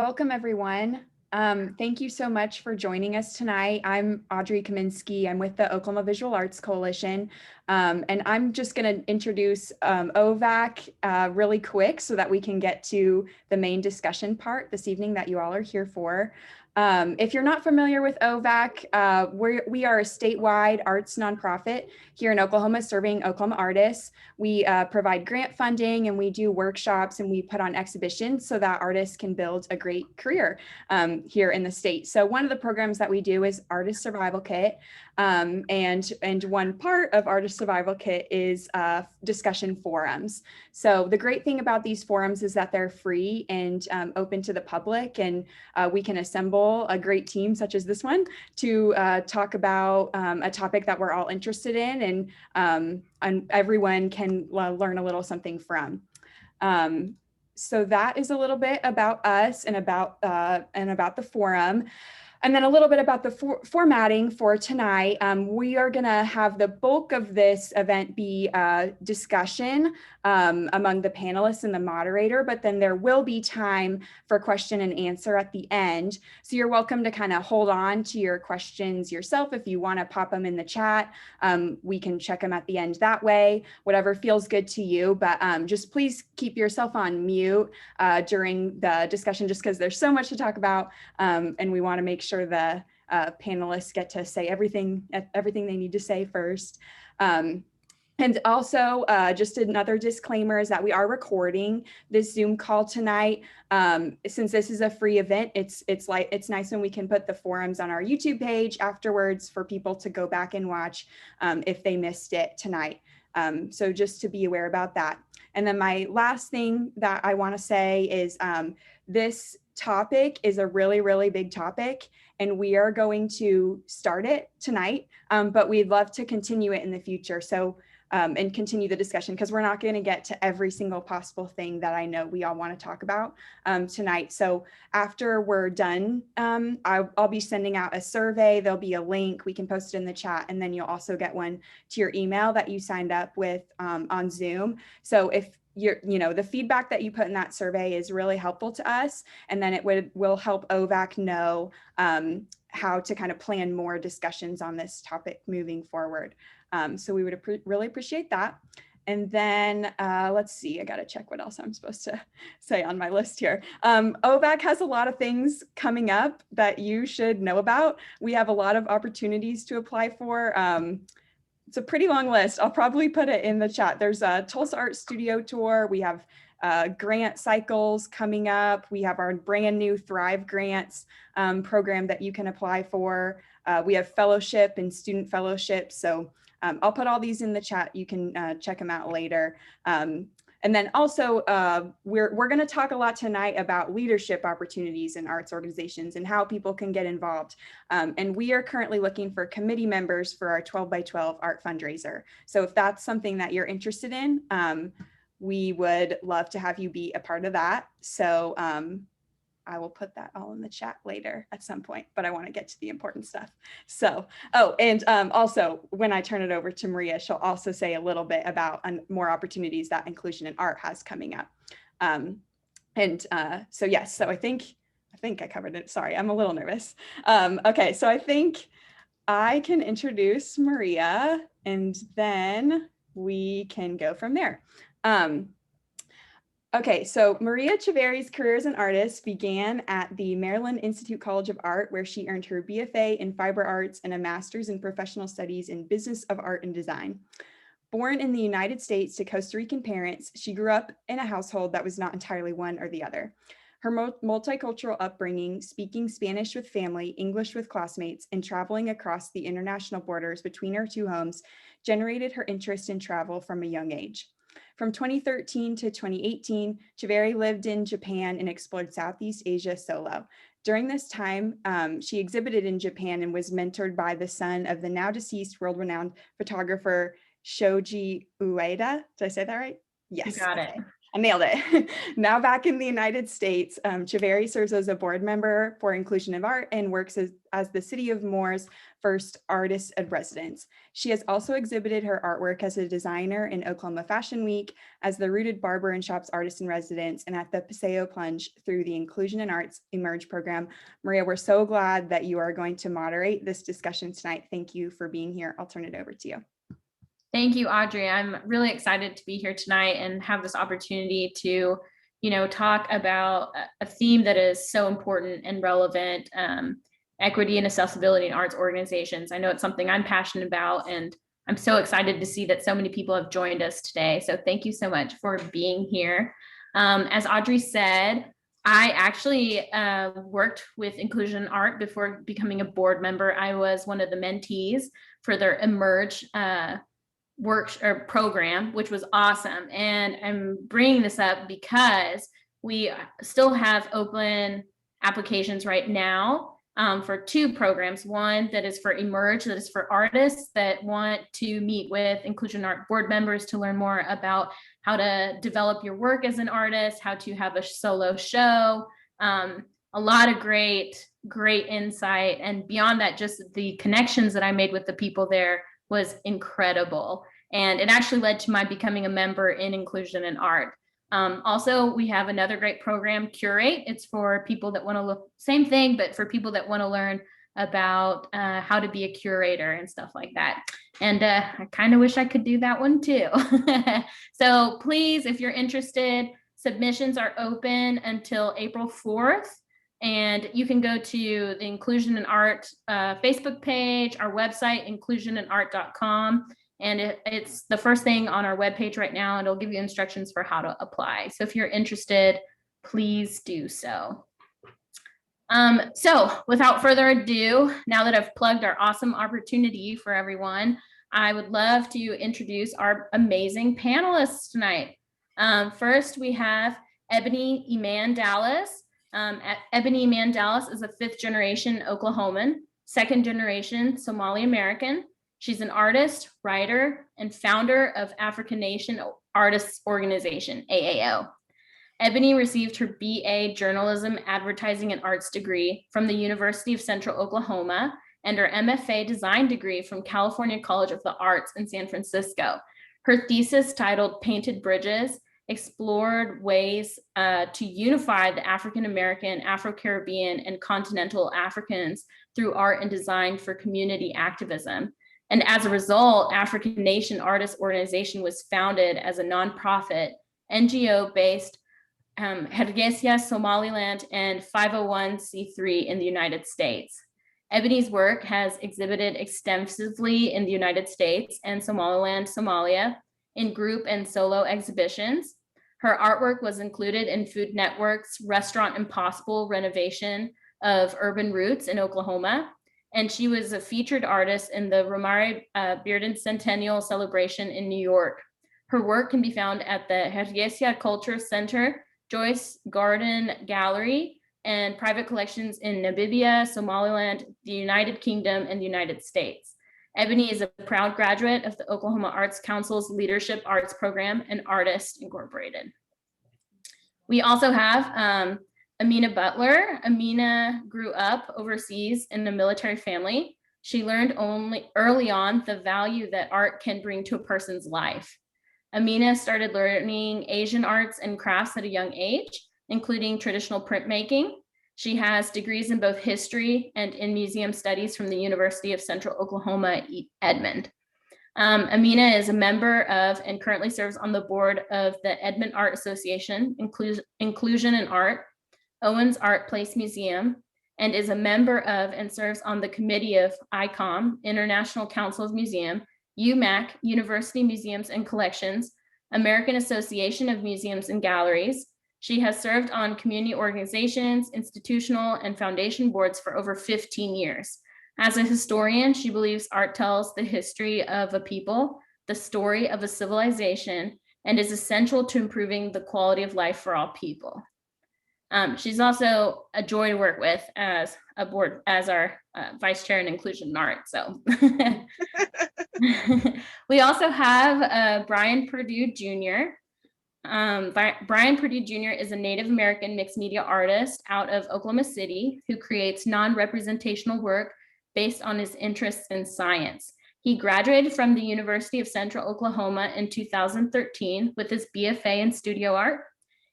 Welcome, everyone. Thank you so much for joining us tonight. I'm Audrey Kaminsky. I'm with the Oklahoma Visual Arts Coalition, and I'm just going to introduce OVAC really quick so that we can get to the main discussion part this evening that you all are here for. If you're not familiar with OVAC, we are a statewide arts nonprofit here in Oklahoma serving Oklahoma artists. We provide grant funding and we do workshops and we put on exhibitions so that artists can build a great career here in the state. So one of the programs that we do is Artist Survival Kit. And one part of Artist Survival Kit is discussion forums. So the great thing about these forums is that they're free and open to the public, and we can assemble a great team such as this one to talk about a topic that we're all interested in, and everyone can learn a little something from. So that is a little bit about us and about the forum. And then a little bit about the formatting for tonight. We are going to have the bulk of this event be discussion among the panelists and the moderator, but then there will be time for question and answer at the end. So you're welcome to kind of hold on to your questions yourself. If you want to pop them in the chat, we can check them at the end that way, whatever feels good to you. But just please keep yourself on mute during the discussion, just because there's so much to talk about, and we want to make sure the panelists get to say everything they need to say first. And also, just another disclaimer is that we are recording this Zoom call tonight. Since this is a free event, it's nice when we can put the forums on our YouTube page afterwards for people to go back and watch if they missed it tonight. So just to be aware about that. And then my last thing that I want to say is this topic is a really, really big topic, and we are going to start it tonight, but we'd love to continue it in the future. So and continue the discussion, because we're not going to get to every single possible thing that I know we all want to talk about tonight. So after we're done, I'll be sending out a survey. There'll be a link. We can post it in the chat, and then you'll also get one to your email that you signed up with on Zoom. So if the feedback that you put in that survey is really helpful to us, and then it will help OVAC know how to kind of plan more discussions on this topic moving forward. So we would really appreciate that. And then let's see, I got to check what else I'm supposed to say on my list here. OVAC has a lot of things coming up that you should know about. We have a lot of opportunities to apply for. It's a pretty long list. I'll probably put it in the chat. There's a Tulsa Art Studio Tour. We have grant cycles coming up. We have our brand new Thrive Grants program that you can apply for. We have fellowship and student fellowship. So I'll put all these in the chat. You can check them out later. And then also, we're going to talk a lot tonight about leadership opportunities in arts organizations and how people can get involved. And we are currently looking for committee members for our 12 by 12 art fundraiser. So if that's something that you're interested in, we would love to have you be a part of that. So I will put that all in the chat later at some point, but I want to get to the important stuff. So, and also when I turn it over to Maria, she'll also say a little bit about more opportunities that Inclusion in Art has coming up. So yes, so I think I covered it. Sorry, I'm a little nervous. Okay, so I think I can introduce Maria, and then we can go from there. Okay, so Maria Chaverri's career as an artist began at the Maryland Institute College of Art, where she earned her BFA in Fiber Arts and a master's in professional studies in Business of Art and Design. Born in the United States to Costa Rican parents, she grew up in a household that was not entirely one or the other. Her multicultural upbringing, speaking Spanish with family, English with classmates, and traveling across the international borders between her two homes generated her interest in travel from a young age. From 2013 to 2018, Chaverri lived in Japan and explored Southeast Asia solo. During this time, she exhibited in Japan and was mentored by the son of the now deceased world-renowned photographer Shoji Ueda. Did I say that right? Yes. You got it. I nailed it. Now back in the United States, Chaverri serves as a board member for Inclusion of Art and works as the City of Moore's first artist in residence. She has also exhibited her artwork as a designer in Oklahoma Fashion Week, as the Rooted Barber and Shops artist in residence, and at the Paseo Plunge through the Inclusion in Arts Emerge program. Maria, we're so glad that you are going to moderate this discussion tonight. Thank you for being here. I'll turn it over to you. Thank you, Audrey. I'm really excited to be here tonight and have this opportunity to, talk about a theme that is so important and relevant, equity and accessibility in arts organizations. I know it's something I'm passionate about, and I'm so excited to see that so many people have joined us today. So thank you so much for being here. As Audrey said, I actually worked with Inclusion Art before becoming a board member. I was one of the mentees for their Emerge work or program, which was awesome. And I'm bringing this up because we still have open applications right now for two programs. One that is for Emerge, that is for artists that want to meet with Inclusion Art board members to learn more about how to develop your work as an artist, how to have a solo show, a lot of great insight. And beyond that, just the connections that I made with the people there was incredible. And it actually led to my becoming a member in Inclusion in Art. Also, we have another great program, Curate. It's for people that want to look, same thing, but for people that want to learn about how to be a curator and stuff like that. And I kind of wish I could do that one too. So please, if you're interested, submissions are open until April 4th. And you can go to the Inclusion in Art Facebook page, our website, inclusioninart.com. And it's the first thing on our webpage right now, and it'll give you instructions for how to apply. So if you're interested, please do so. So without further ado, now that I've plugged our awesome opportunity for everyone, I would love to introduce our amazing panelists tonight. First, we have Ebony Iman Dallas. Ebony Iman Dallas is a 5th generation Oklahoman, 2nd generation Somali American. She's an artist, writer, and founder of African Nation Artists Organization, AAO. Ebony received her BA Journalism, Advertising, and Arts degree from the University of Central Oklahoma and her MFA Design degree from California College of the Arts in San Francisco. Her thesis, titled Painted Bridges, explored ways to unify the African American, Afro-Caribbean, and continental Africans through art and design for community activism. And as a result, African Nation Artists Organization was founded as a nonprofit, NGO-based Hargeisa, Somaliland, and 501c3 in the United States. Ebony's work has exhibited extensively in the United States and Somaliland, Somalia, in group and solo exhibitions. Her artwork was included in Food Network's Restaurant Impossible renovation of Urban Roots in Oklahoma. And she was a featured artist in the Romari Bearden Centennial Celebration in New York. Her work can be found at the Hargeisa Culture Center, Joyce Garden Gallery, and private collections in Namibia, Somaliland, the United Kingdom, and the United States. Ebony is a proud graduate of the Oklahoma Arts Council's Leadership Arts Program and Artist Incorporated. We also have Amena Butler. Amena grew up overseas in a military family. She learned only early on the value that art can bring to a person's life. Amena started learning Asian arts and crafts at a young age, including traditional printmaking. She has degrees in both history and in museum studies from the University of Central Oklahoma, Edmond. Amena is a member of and currently serves on the board of the Edmond Art Association, Inclusion in Art, Owens Art Place Museum, and is a member of and serves on the committee of ICOM, International Council of Museum, UMAC, University Museums and Collections, American Association of Museums and Galleries. She has served on community organizations, institutional, and foundation boards for over 15 years. As a historian, she believes art tells the history of a people, the story of a civilization, and is essential to improving the quality of life for all people. She's also a joy to work with as our vice chair in Inclusion in Art. So we also have Bryon Perdue Jr. Bryon Perdue Jr. is a Native American mixed media artist out of Oklahoma City who creates non-representational work based on his interests in science. He graduated from the University of Central Oklahoma in 2013 with his BFA in studio art.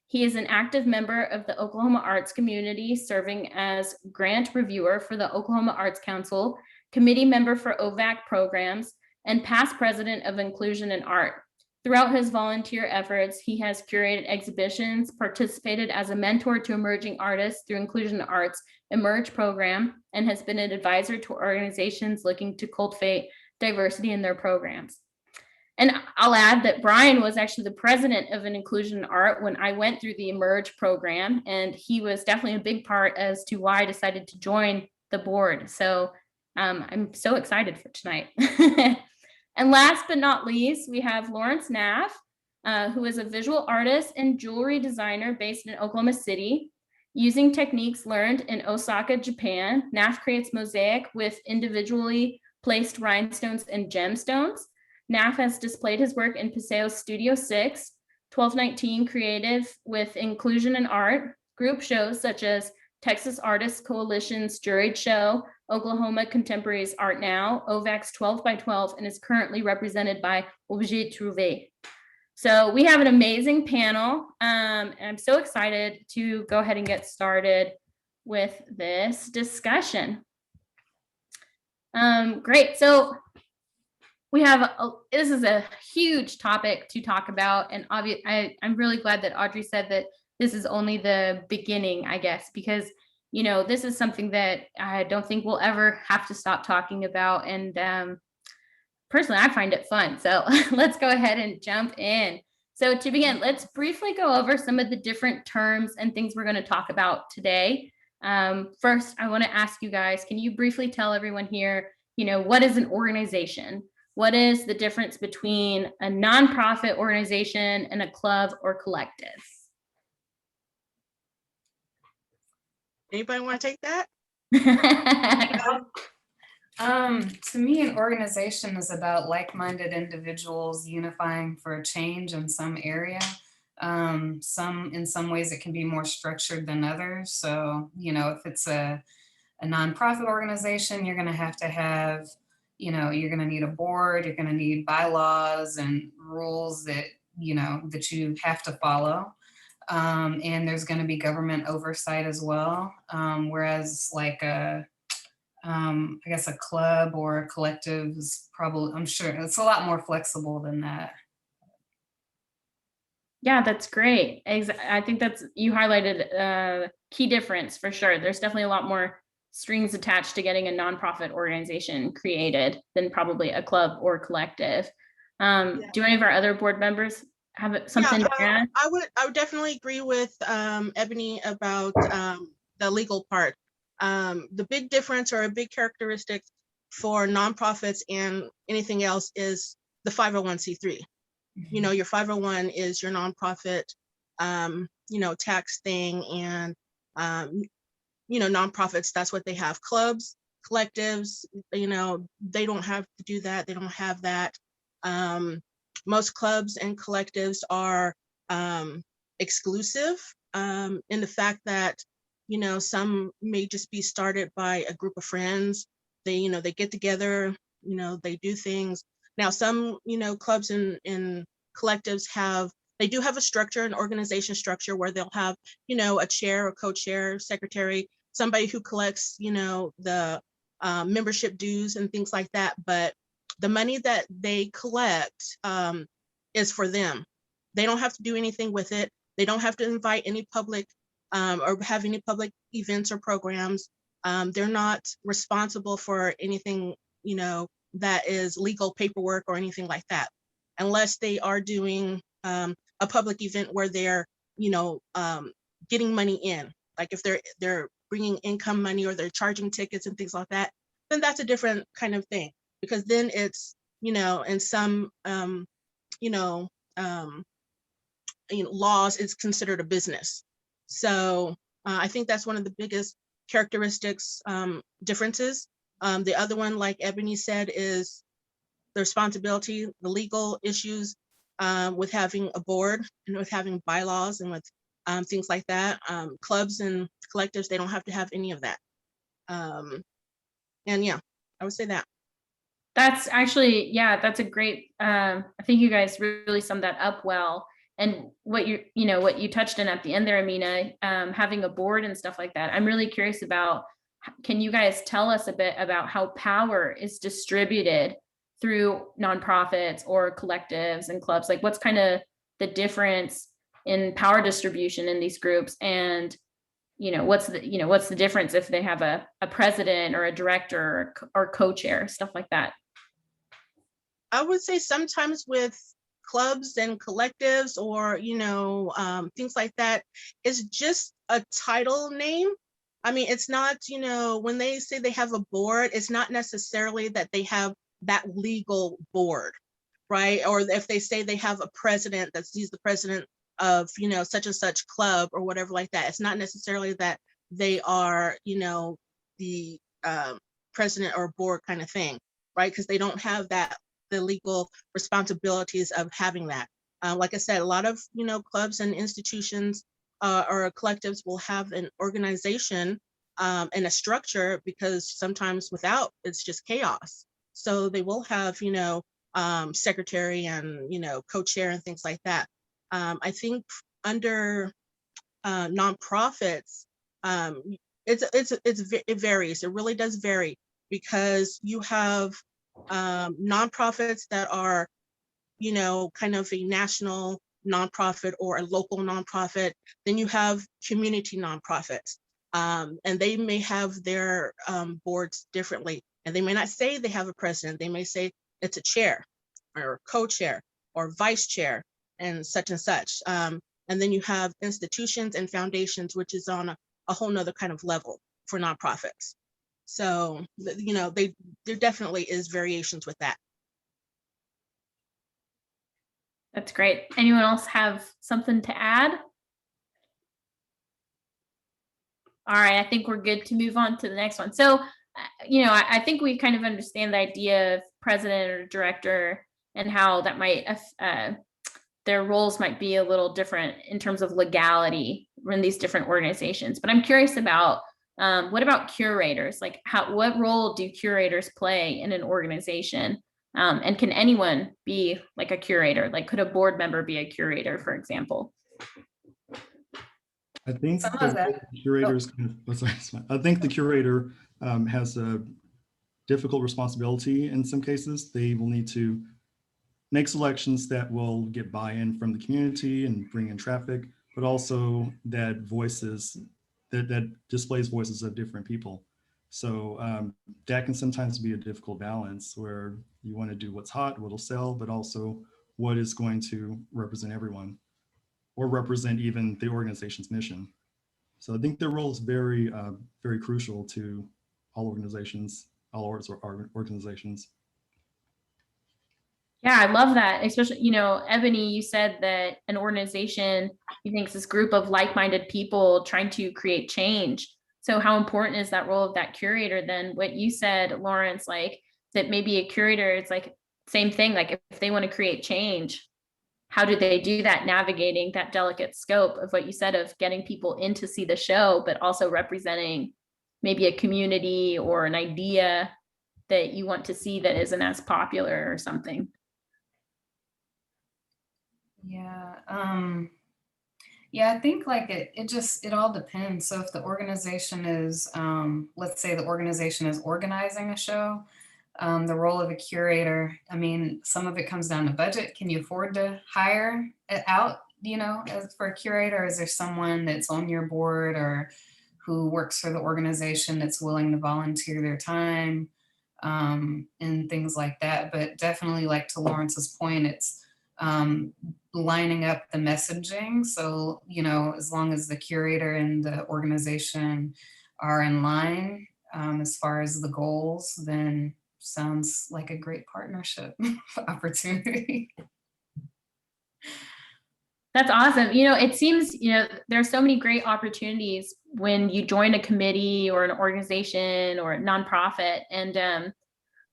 He is an active member of the Oklahoma arts community, serving as grant reviewer for the Oklahoma Arts Council, committee member for OVAC programs, and past president of Inclusion in Art. Throughout his volunteer efforts, he has curated exhibitions, participated as a mentor to emerging artists through Inclusion in Arts Emerge program, and has been an advisor to organizations looking to cultivate diversity in their programs. And I'll add that Bryon was actually the president of an Inclusion in Art when I went through the Emerge program, and he was definitely a big part as to why I decided to join the board. So I'm so excited for tonight. And last but not least, we have Lawrence Naff, who is a visual artist and jewelry designer based in Oklahoma City. Using techniques learned in Osaka, Japan, Naff creates mosaic with individually placed rhinestones and gemstones. Naff has displayed his work in Paseo's Studio 6, 1219 Creative with Inclusion in Art, group shows such as Texas Artists Coalition's Juried Show, Oklahoma Contemporaries Art Now, OVAC's 12 by 12, and is currently represented by Objet Trouvé. So we have an amazing panel, and I'm so excited to go ahead and get started with this discussion. Great, so we have, this is a huge topic to talk about, and I'm really glad that Audrey said that this is only the beginning, I guess, because, you know, this is something that I don't think we'll ever have to stop talking about. And personally, I find it fun. So let's go ahead and jump in. So to begin, let's briefly go over some of the different terms and things we're going to talk about today. First, I want to ask you guys, can you briefly tell everyone here, you know, what is an organization? What is the difference between a nonprofit organization and a club or collective? Anybody want to take that? To me, an organization is about like-minded individuals unifying for a change in some area. In some ways it can be more structured than others. So, you know, if it's a nonprofit organization, you're going to have, you know, you're going to need a board, you're going to need bylaws and rules that, you know, that you have to follow. And there's going to be government oversight as well. Whereas like I guess a club or a collective is probably, I'm sure it's a lot more flexible than that. Yeah, that's great. I think you highlighted a key difference for sure. There's definitely a lot more strings attached to getting a nonprofit organization created than probably a club or collective. Do any of our other board members have something to add? I would definitely agree with Ebony about the legal part. The big difference or a big characteristic for nonprofits and anything else is the 501c3. You know, your 501 is your nonprofit, you know, tax thing, and you know, nonprofits, that's what they have. Clubs, collectives, you know, they don't have to do that. They don't have that. Most clubs and collectives are exclusive in the fact that, you know, some may just be started by a group of friends. They, you know, they get together, you know, they do things. Now, some, you know, clubs and collectives they do have a structure, an organization structure where they'll have, you know, a chair, a co-chair, secretary, somebody who collects, you know, the membership dues and things like that. But the money that they collect is for them. They don't have to do anything with it. They don't have to invite any public or have any public events or programs. They're not responsible for anything, you know, that is legal paperwork or anything like that, unless they are doing a public event where they're, you know, getting money in. Like if they're bringing income money or they're charging tickets and things like that, then that's a different kind of thing, because then it's, you know, in some, laws, it's considered a business. So I think that's one of the biggest characteristics, differences. The other one, like Ebony said, is the responsibility, the legal issues. with having a board and with having bylaws and with things like that. Clubs and collectives, they don't have to have any of that. And yeah, I would say that. That's actually, yeah, that's a great, I think you guys really summed that up well. And what what you touched on at the end there, Amena, having a board and stuff like that. I'm really curious about, can you guys tell us a bit about how power is distributed through nonprofits or collectives and clubs? Like what's kind of the difference in power distribution in these groups? And what's the difference if they have a president or a director or co-chair, stuff like that? I would say sometimes with clubs and collectives or, things like that, it's just a title name. I mean, it's not, when they say they have a board, it's not necessarily that they have that legal board, right? Or if they say they have a president, he's the president of, such and such club or whatever like that. It's not necessarily that they are, the president or board kind of thing, right? Because they don't have the legal responsibilities of having that. Like I said, a lot of, clubs and institutions or collectives will have an organization and a structure, because sometimes without, it's just chaos. So they will have, secretary and, co-chair and things like that. I think under nonprofits, it varies. It really does vary, because you have nonprofits that are, kind of a national nonprofit or a local nonprofit. Then you have community nonprofits, and they may have their boards differently. And they may not say they have a president. They may say it's a chair or co-chair or vice chair and such and such. And then you have institutions and foundations, which is on a whole nother kind of level for nonprofits. So, there definitely is variations with that. That's great. Anyone else have something to add? All right, I think we're good to move on to the next one. So, I think we kind of understand the idea of president or director and how that might, their roles might be a little different in terms of legality in these different organizations. But I'm curious about, what about curators? Like what role do curators play in an organization? And can anyone be like a curator? Like could a board member be a curator, for example? I think Some of that. I think the curator has a difficult responsibility in some cases. They will need to make selections that will get buy-in from the community and bring in traffic, but also that displays voices of different people. So that can sometimes be a difficult balance, where you want to do what's hot, what'll sell, but also what is going to represent everyone or represent even the organization's mission. So I think their role is very, very crucial to all organizations, all organizations. Yeah, I love that. Especially, Ebony, you said that an organization, you think, is this group of like-minded people trying to create change. So how important is that role of that curator then? What you said, Lawrence, like that maybe a curator, it's like same thing. Like if they want to create change, how do they do that, navigating that delicate scope of what you said of getting people in to see the show, but also representing maybe a community or an idea that you want to see that isn't as popular or something? Yeah. I think like it all depends. So if the organization is, let's say the organization is organizing a show, the role of a curator, I mean, some of it comes down to budget. Can you afford to hire it out, as for a curator? Is there someone that's on your board or who works for the organization that's willing to volunteer their time, and things like that? But definitely, like to Lawrence's point, it's lining up the messaging. So, as long as the curator and the organization are in line as far as the goals, then sounds like a great partnership opportunity. That's awesome. It seems, there's so many great opportunities when you join a committee or an organization or a nonprofit. And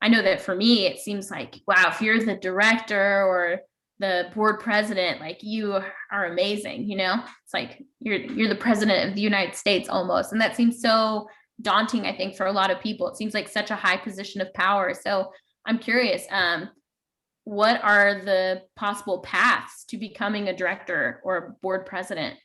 I know that for me, it seems like, wow, if you're the director or the board president, like you are amazing, you know, it's like you're the president of the United States almost. And that seems so daunting, I think, for a lot of people. It seems like such a high position of power. So I'm curious, what are the possible paths to becoming a director or a board president?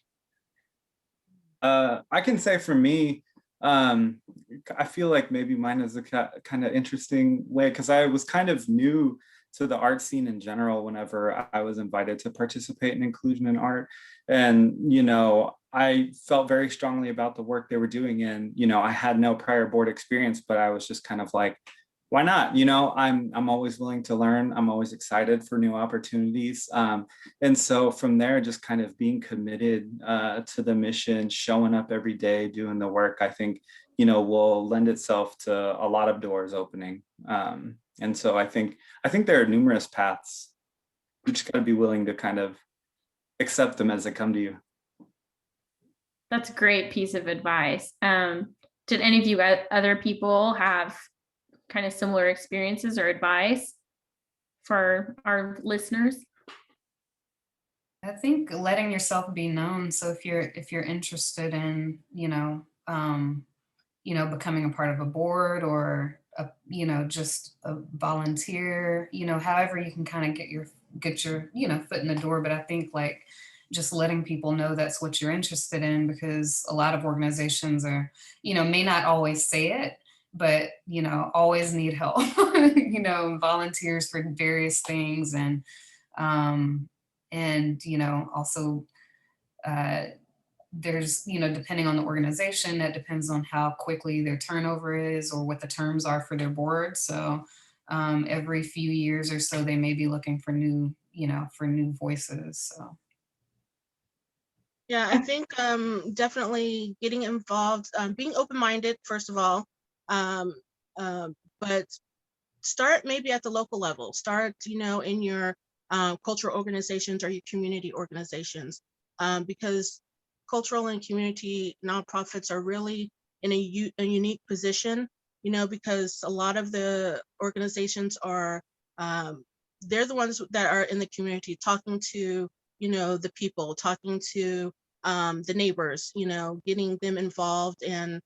I can say for me, I feel like maybe mine is a kind of interesting way, because I was kind of new to the art scene in general whenever I was invited to participate in inclusion in art. And, you know, I felt very strongly about the work they were doing. And, you know, I had no prior board experience, but I was just kind of like, why not? You know, I'm always willing to learn. I'm always excited for new opportunities. And so from there, just kind of being committed to the mission, showing up every day, doing the work, I think, you know, will lend itself to a lot of doors opening. And so I think there are numerous paths. You just got to be willing to kind of accept them as they come to you. That's a great piece of advice. Did any of you other people have kind of similar experiences or advice for our listeners? I think letting yourself be known. So if you're interested in, becoming a part of a board or just a volunteer, however you can kind of get your foot in the door. But I think like just letting people know that's what you're interested in, because a lot of organizations are, may not always say it, but always need help. Volunteers for various things, and also there's depending on the organization, that depends on how quickly their turnover is or what the terms are for their board. So every few years or so they may be looking for new voices. So yeah, I think definitely getting involved, being open-minded first of all, but start maybe at the local level. Start, in your cultural organizations or your community organizations, because cultural and community nonprofits are really in a unique position, because a lot of the organizations are, they're the ones that are in the community talking to, the people, talking to the neighbors, getting them involved and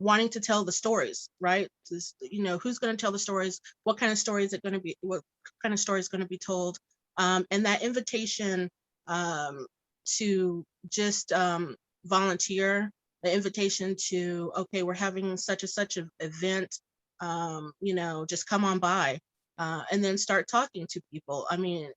wanting to tell the stories, right? Just, who's going to tell the stories? What kind of story is it going to be? What kind of story is going to be told? And that invitation to just volunteer, the invitation to, okay, we're having such an event, just come on by, and then start talking to people. I mean,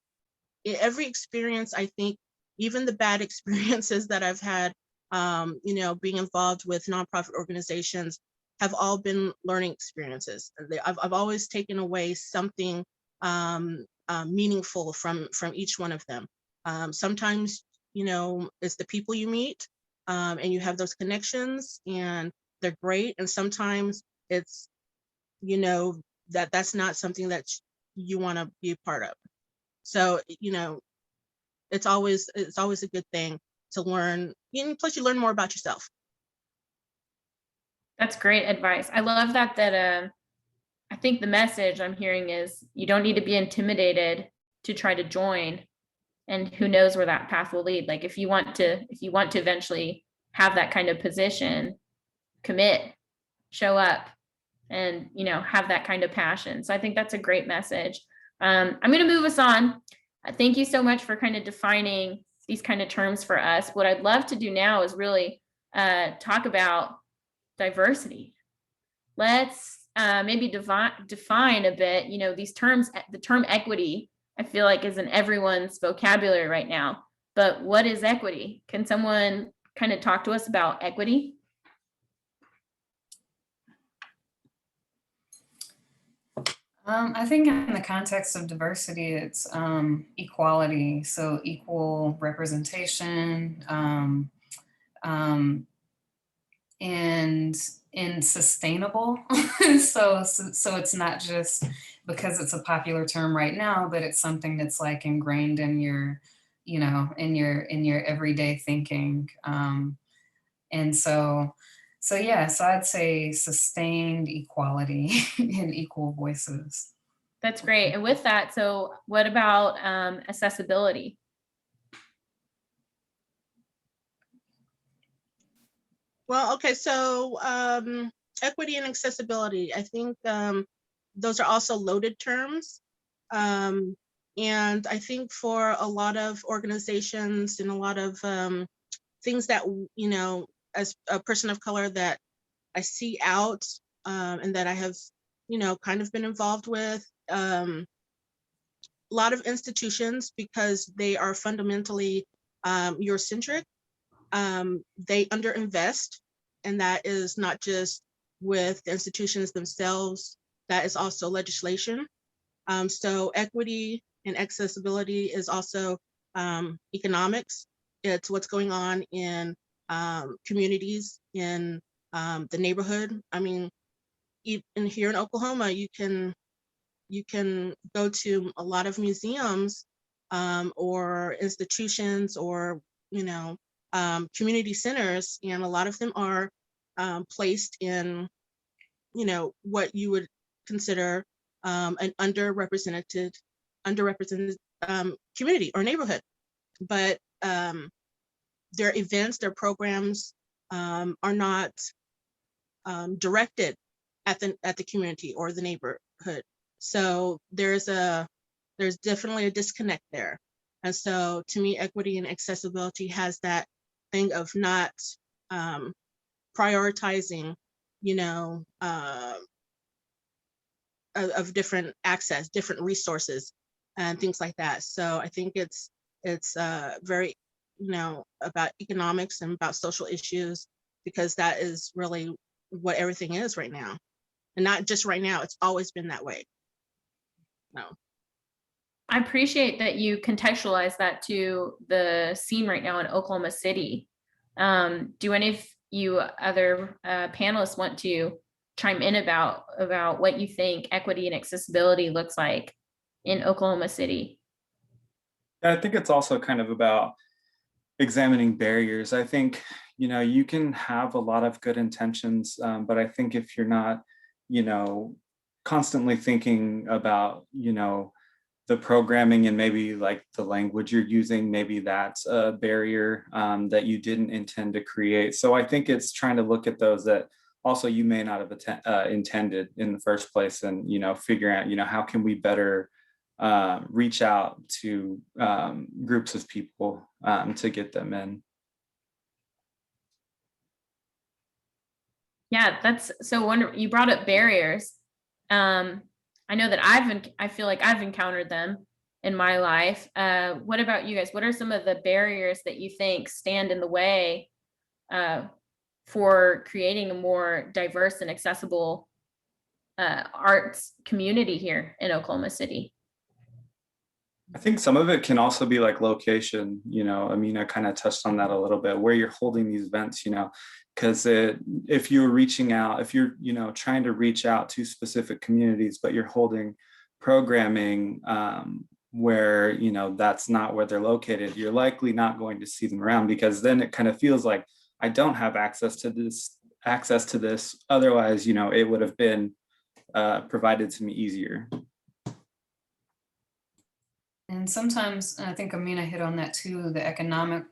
every experience, I think, even the bad experiences that I've had, being involved with nonprofit organizations, have all been learning experiences. I've always taken away something meaningful from each one of them. Sometimes, it's the people you meet, and you have those connections and they're great. And sometimes it's, that's not something that you want to be a part of. So, it's always a good thing to learn. Plus you learn more about yourself. That's great advice. I love that I think the message I'm hearing is you don't need to be intimidated to try to join, and who knows where that path will lead. Like if you want to eventually have that kind of position, commit, show up, and have that kind of passion. So I think that's a great message. I'm going to move us on. Thank you so much for kind of defining these kind of terms for us. What I'd love to do now is really talk about diversity. Let's maybe define a bit, these terms. The term equity, I feel like, is in everyone's vocabulary right now. But what is equity? Can someone kind of talk to us about equity? I think in the context of diversity, it's equality, so equal representation, and sustainable. so it's not just because it's a popular term right now, but it's something that's like ingrained in your, in your everyday thinking. And so I'd say sustained equality and equal voices. That's great. And with that, so what about accessibility? Well, okay, so equity and accessibility, I think those are also loaded terms. And I think for a lot of organizations and a lot of things that, you know, as a person of color that I see out and that I have, you know, kind of been involved with, a lot of institutions, because they are fundamentally Eurocentric, they underinvest, and that is not just with the institutions themselves, that is also legislation. So equity and accessibility is also economics. It's what's going on in communities, in the neighborhood. I mean, even here in Oklahoma, you can go to a lot of museums or institutions, or, you know, community centers, and a lot of them are placed in, you know, what you would consider an underrepresented community or neighborhood. But their events, their programs are not directed at the community or the neighborhood. So there's definitely a disconnect there. And so to me, equity and accessibility has that thing of not prioritizing, you know, of different access, different resources and things like that. So I think it's very, you know, about economics and about social issues, because that is really what everything is right now. And not just right now, it's always been that way. No. I appreciate that you contextualize that to the scene right now in Oklahoma City. Do any of you other panelists want to chime in about what you think equity and accessibility looks like in Oklahoma City? I think it's also kind of about examining barriers. I think, you know, you can have a lot of good intentions, but I think if you're not, you know, constantly thinking about, you know, the programming and maybe like the language you're using, maybe that's a barrier that you didn't intend to create. So I think it's trying to look at those that also you may not have intended in the first place, and, you know, figuring out, you know, how can we better reach out to groups of people to get them in. Yeah, that's so wonderful. You brought up barriers. I know that I feel like I've encountered them in my life. What about you guys? What are some of the barriers that you think stand in the way for creating a more diverse and accessible arts community here in Oklahoma City? I think some of it can also be like location, you know, Amena kind of touched on that a little bit, where you're holding these events, you know, because if you're reaching out, if you're, you know, trying to reach out to specific communities, but you're holding programming where, you know, that's not where they're located, you're likely not going to see them around, because then it kind of feels like I don't have access to this. Otherwise, you know, it would have been provided to me easier. And sometimes, I think Amena hit on that too, the economics.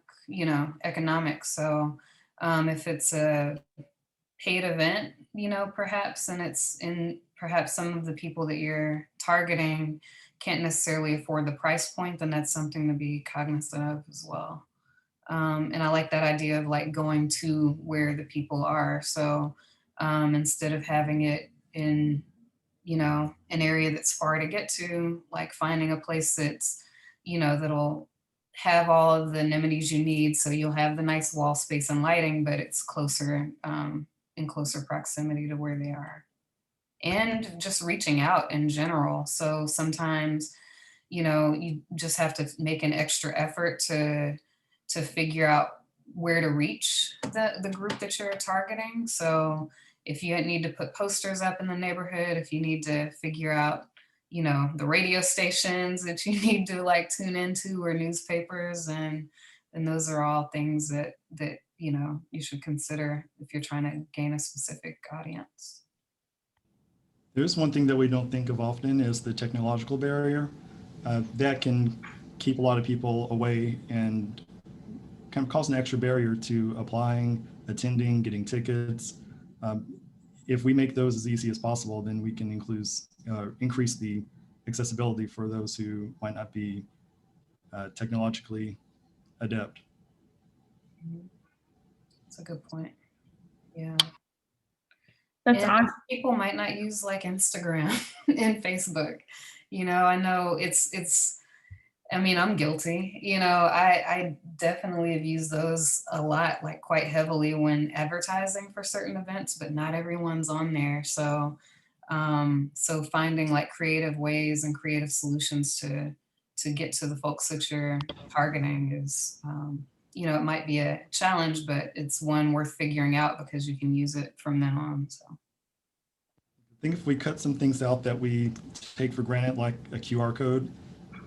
So if it's a paid event, you know, perhaps, and it's in perhaps some of the people that you're targeting can't necessarily afford the price point, then that's something to be cognizant of as well. And I like that idea of like going to where the people are. So instead of having it in, you know, an area that's far to get to, like finding a place that's, you know, that'll have all of the amenities you need. So you'll have the nice wall space and lighting, but it's closer, in closer proximity to where they are. And just reaching out in general. So sometimes, you know, you just have to make an extra effort to figure out where to reach the group that you're targeting. So if you need to put posters up in the neighborhood, if you need to figure out, you know, the radio stations that you need to like tune into, or newspapers, and those are all things that you know, you should consider if you're trying to gain a specific audience. There's one thing that we don't think of often is the technological barrier. That can keep a lot of people away and kind of cause an extra barrier to applying, attending, getting tickets. Um, if we make those as easy as possible, then we can increase the accessibility for those who might not be technologically adept. That's a good point. Yeah. That's And awesome. people might not use like Instagram and Facebook. You know, I know I mean, I'm guilty. You know, I definitely have used those a lot, like quite heavily when advertising for certain events, but not everyone's on there. So, so finding like creative ways and creative solutions to get to the folks that you're targeting is, you know, it might be a challenge, but it's one worth figuring out because you can use it from then on. So. I think if we cut some things out that we take for granted, like a QR code,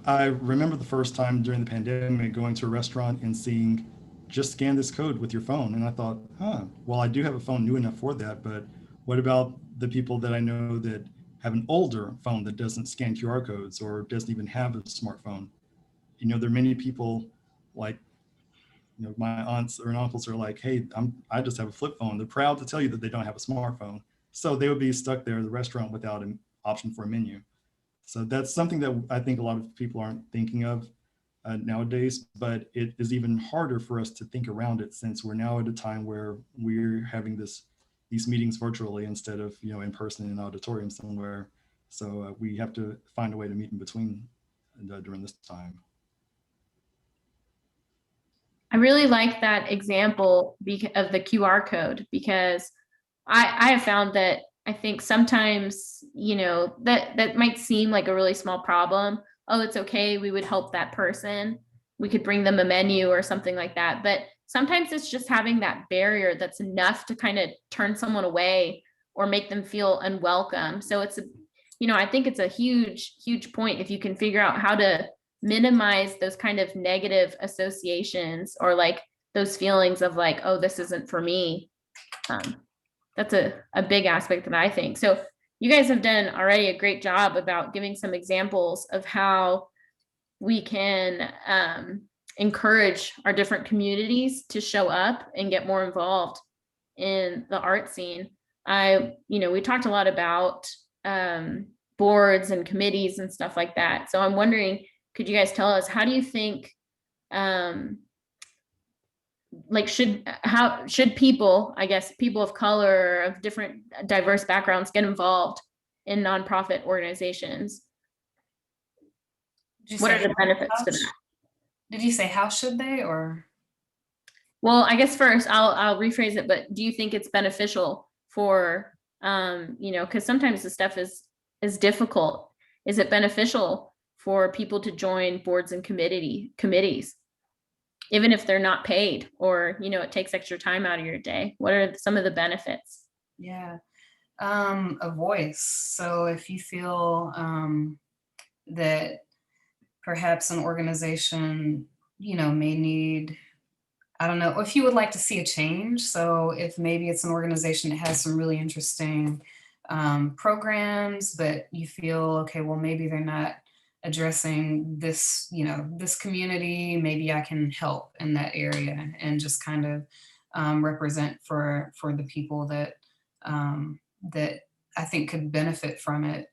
I remember the first time during the pandemic going to a restaurant and seeing just scan this code with your phone. And I thought, well, I do have a phone new enough for that, but what about the people that I know that have an older phone that doesn't scan QR codes or doesn't even have a smartphone? You know, there are many people like, you know, my aunts or uncles are like, hey, I just have a flip phone. They're proud to tell you that they don't have a smartphone. So they would be stuck there at the restaurant without an option for a menu. So that's something that I think a lot of people aren't thinking of nowadays, but it is even harder for us to think around it since we're now at a time where we're having these meetings virtually instead of, you know, in person in an auditorium somewhere. So we have to find a way to meet in between during this time. I really like that example of the QR code because I have found that I think sometimes, you know, that might seem like a really small problem. Oh, it's okay. We would help that person. We could bring them a menu or something like that. But sometimes it's just having that barrier that's enough to kind of turn someone away or make them feel unwelcome. So it's, you know, I think it's a huge, huge point if you can figure out how to minimize those kind of negative associations or like those feelings of like, oh, this isn't for me. That's a big aspect that I think. So you guys have done already a great job about giving some examples of how we can encourage our different communities to show up and get more involved in the art scene. We talked a lot about boards and committees and stuff like that. So I'm wondering, could you guys tell us, how do you think should people, I guess, people of color of different diverse backgrounds get involved in nonprofit organizations? What are the benefits to that? Did you say how should they or? Well, I guess first I'll rephrase it, but do you think it's beneficial for, because sometimes the stuff is difficult. Is it beneficial for people to join boards and committees? Even if they're not paid or, you know, it takes extra time out of your day? What are some of the benefits? Yeah, a voice. So if you feel that perhaps an organization, you know, may need, I don't know, if you would like to see a change. So if maybe it's an organization that has some really interesting programs, but you feel, okay, well, maybe they're not addressing this, you know, this community, maybe I can help in that area and just kind of represent for the people that that I think could benefit from it.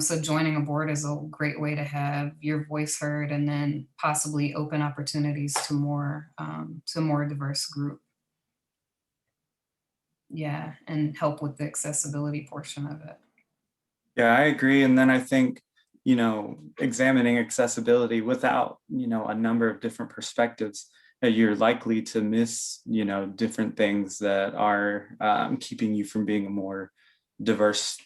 So joining a board is a great way to have your voice heard and then possibly open opportunities to more diverse group. Yeah, and help with the accessibility portion of it. Yeah, I agree. And then I think, you know, examining accessibility without, you know, a number of different perspectives, you're likely to miss, you know, different things that are keeping you from being a more diverse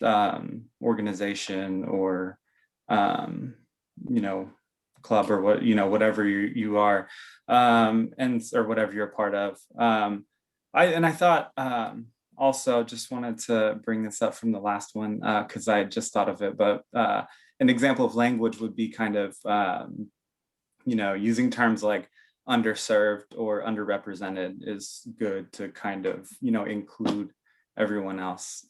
organization or, you know, club or what, you know, whatever you are, or whatever you're a part of. I thought also just wanted to bring this up from the last one because I just thought of it, but an example of language would be kind of, you know, using terms like underserved or underrepresented is good to kind of, you know, include everyone else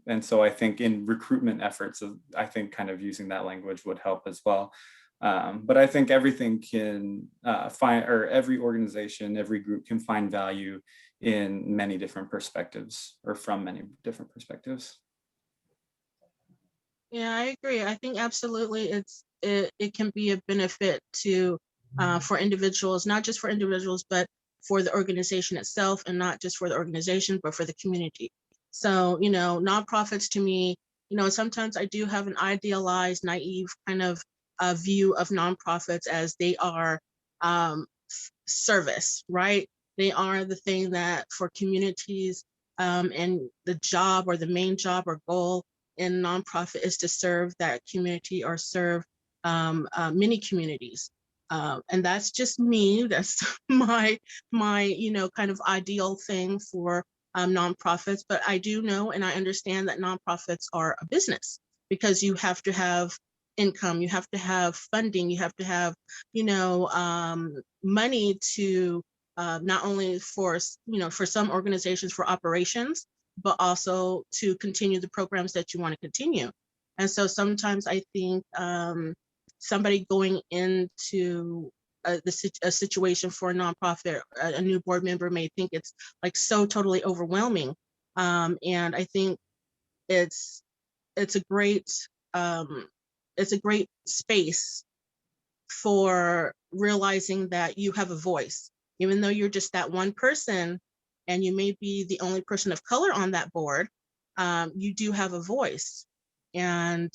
And so I think in recruitment efforts, I think kind of using that language would help as well. But I think everything can find, or every organization, every group can find value in many different perspectives, or from many different perspectives. Yeah, I agree. I think absolutely it can be a benefit to for individuals, not just for individuals, but for the organization itself, and not just for the organization, but for the community. So, you know, nonprofits to me, you know, sometimes I do have an idealized, naive kind of view of nonprofits as they are service, right? They are the thing that for communities, and the job or the main job or goal in nonprofit is to serve that community or serve many communities. And that's just me. That's my you know, kind of ideal thing for nonprofits. But I do know and I understand that nonprofits are a business, because you have to have income, you have to have funding, you have to have, you know, money to not only for, you know, for some organizations for operations, but also to continue the programs that you want to continue. And so sometimes I think somebody going into a situation for a nonprofit, a new board member may think it's like so totally overwhelming. And I think it's a great space for realizing that you have a voice, even though you're just that one person and you may be the only person of color on that board, you do have a voice. And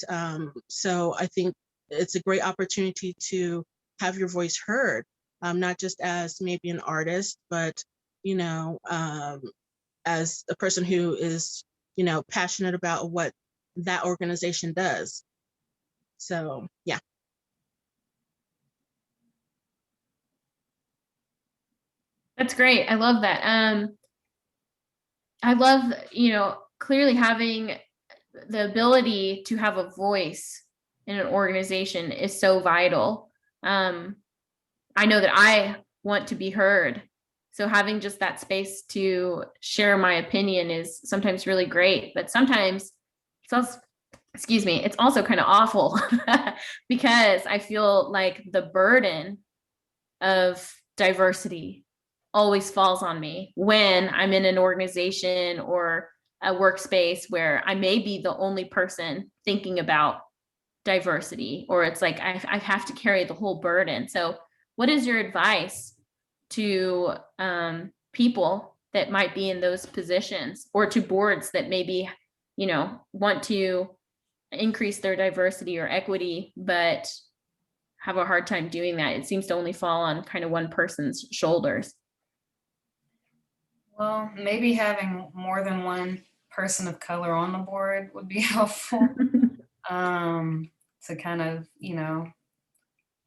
so I think it's a great opportunity to have your voice heard, not just as maybe an artist, but, you know, as a person who is, you know, passionate about what that organization does. So, yeah. That's great. I love that. I love, you know, clearly having the ability to have a voice in an organization is so vital. I know that I want to be heard. So having just that space to share my opinion is sometimes really great, but sometimes it's also, excuse me, it's also kind of awful because I feel like the burden of diversity always falls on me when I'm in an organization or a workspace where I may be the only person thinking about diversity, or it's like I have to carry the whole burden. So what is your advice to people that might be in those positions, or to boards that maybe, you know, want to increase their diversity or equity, but have a hard time doing that? It seems to only fall on kind of one person's shoulders. Well, maybe having more than one person of color on the board would be helpful, to kind of, you know,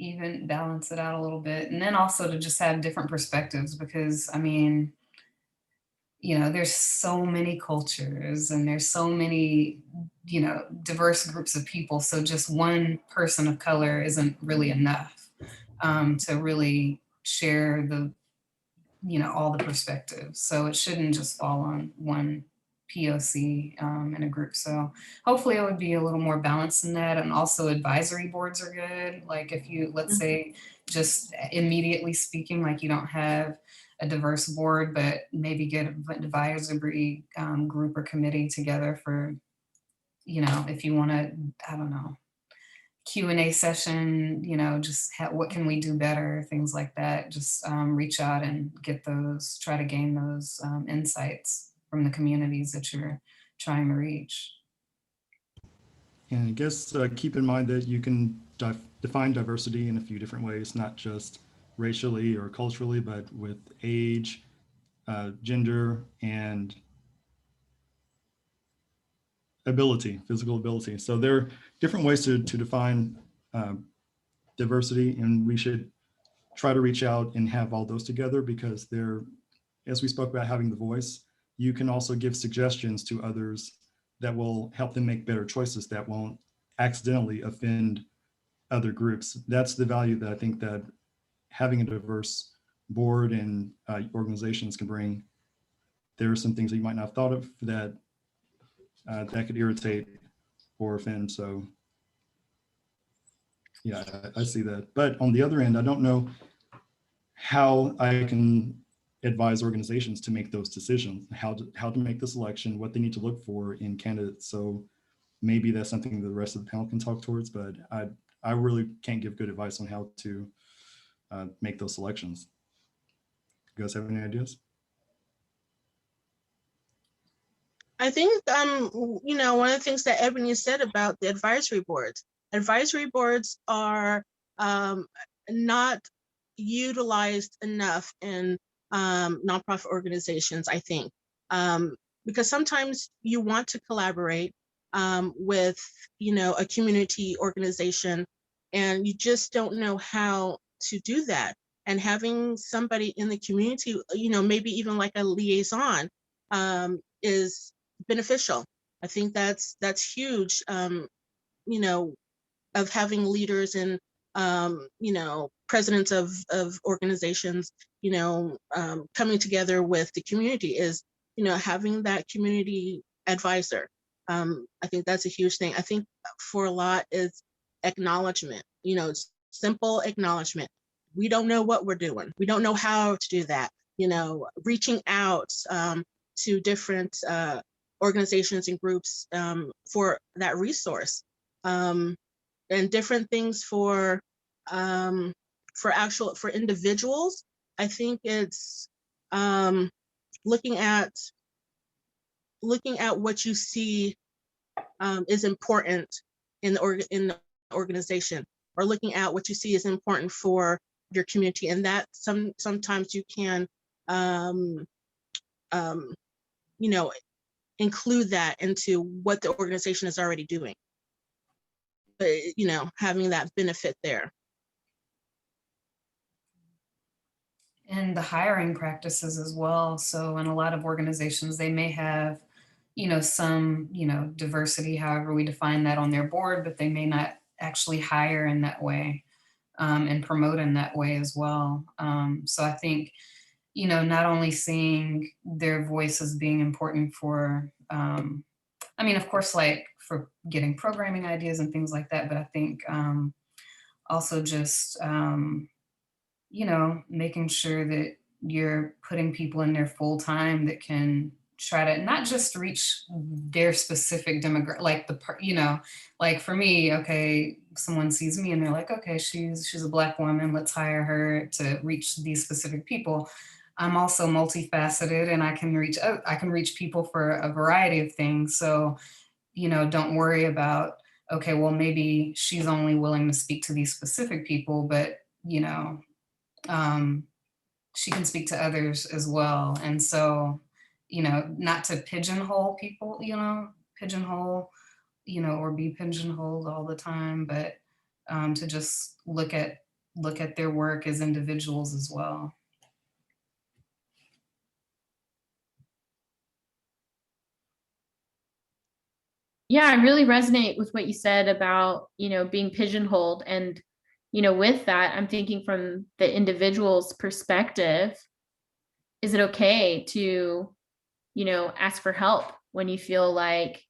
even balance it out a little bit. And then also to just have different perspectives, because I mean, you know, there's so many cultures and there's so many, you know, diverse groups of people. So just one person of color isn't really enough to really share the, you know, all the perspectives. So it shouldn't just fall on one POC in a group. So hopefully it would be a little more balanced in that. And also advisory boards are good. Like if you, let's say, just immediately speaking, like you don't have a diverse board, but maybe get an advisory group or committee together for, you know, if you want to, I don't know, Q&A session, you know, just what can we do better, things like that. Just reach out and get those, try to gain those insights from the communities that you're trying to reach. And I guess keep in mind that you can define diversity in a few different ways, not just racially or culturally, but with age, gender, and ability, physical ability. So there are different ways to define diversity, and we should try to reach out and have all those together, because they're, as we spoke about having the voice, you can also give suggestions to others that will help them make better choices that won't accidentally offend other groups. That's the value that I think that having a diverse board and organizations can bring. There are some things that you might not have thought of that that could irritate or offend. So yeah, I see that. But on the other end, I don't know how I can advise organizations to make those decisions, how to make the selection, what they need to look for in candidates. So maybe that's something the rest of the panel can talk towards, but I really can't give good advice on how to make those selections. You guys have any ideas? I think, you know, one of the things that Ebony said about the advisory boards are not utilized enough in nonprofit organizations, I think, because sometimes you want to collaborate with, you know, a community organization, and you just don't know how to do that. And having somebody in the community, you know, maybe even like a liaison, is beneficial. I think that's huge, you know, of having leaders and, you know, presidents of organizations, you know, coming together with the community is, you know, having that community advisor. I think that's a huge thing. I think for a lot is acknowledgement, you know, simple acknowledgement. We don't know what we're doing. We don't know how to do that. You know, reaching out to different organizations and groups for that resource, and different things for individuals. I think it's looking at what you see is important in the organization, or looking at what you see is important for your community, and that sometimes you can you know, include that into what the organization is already doing. But, you know, having that benefit there. And the hiring practices as well. So in a lot of organizations, they may have, you know, some, you know, diversity, however we define that, on their board, but they may not actually hire in that way and promote in that way as well. So I think, you know, not only seeing their voice as being important for, I mean, of course, like for getting programming ideas and things like that, but I think also just, you know, making sure that you're putting people in there full time that can try to not just reach their specific demographic, like you know, like for me, okay, someone sees me and they're like, okay, she's a Black woman, let's hire her to reach these specific people. I'm also multifaceted, and I can reach people for a variety of things. So, you know, don't worry about, okay, well, maybe she's only willing to speak to these specific people, but, you know, she can speak to others as well. And so, you know, not to pigeonhole people, you know, or be pigeonholed all the time, but to just look at their work as individuals as well. Yeah, I really resonate with what you said about, you know, being pigeonholed. And, you know, with that, I'm thinking from the individual's perspective, is it okay to, you know, ask for help when you feel like,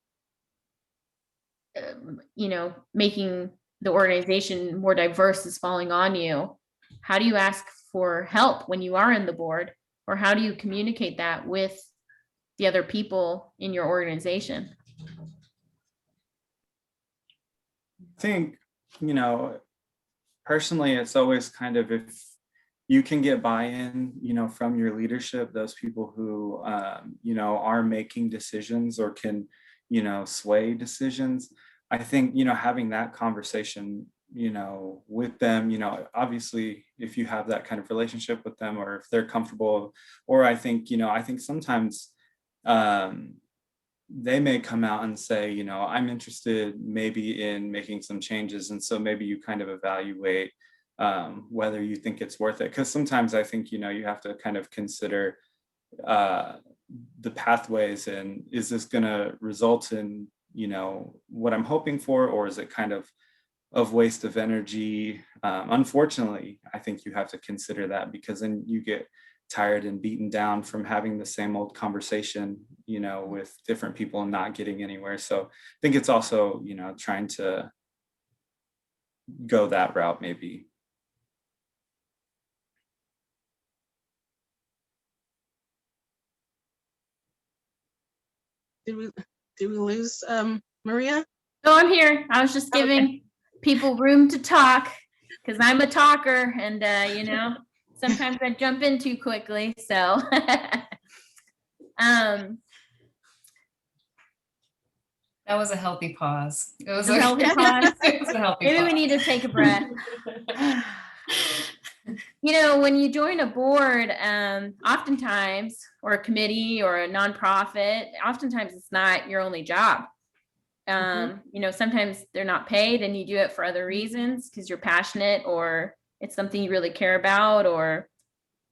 you know, making the organization more diverse is falling on you? How do you ask for help when you are in the board? Or how do you communicate that with the other people in your organization? I think, you know, personally, it's always kind of, if you can get buy-in, you know, from your leadership, those people who, you know, are making decisions or can, you know, sway decisions. I think, you know, having that conversation, you know, with them, you know, obviously, if you have that kind of relationship with them, or if they're comfortable, or I think, you know, I think sometimes they may come out and say, you know, I'm interested maybe in making some changes. And so maybe you kind of evaluate whether you think it's worth it. Because sometimes I think, you know, you have to kind of consider the pathways, and is this going to result in, you know, what I'm hoping for, or is it kind of waste of energy? Unfortunately, I think you have to consider that, because then you get tired and beaten down from having the same old conversation, you know, with different people and not getting anywhere. So I think it's also, you know, trying to go that route maybe. Did we lose Maria? No, I'm here. I was just giving people room to talk because I'm a talker, and you know, sometimes I jump in too quickly. So, That was a healthy pause. It was A healthy pause? It was a healthy maybe pause. we need to take a breath. You know, when you join a board, oftentimes, or a committee or a nonprofit, oftentimes it's not your only job. You know, sometimes they're not paid and you do it for other reasons because you're passionate, or it's something you really care about, or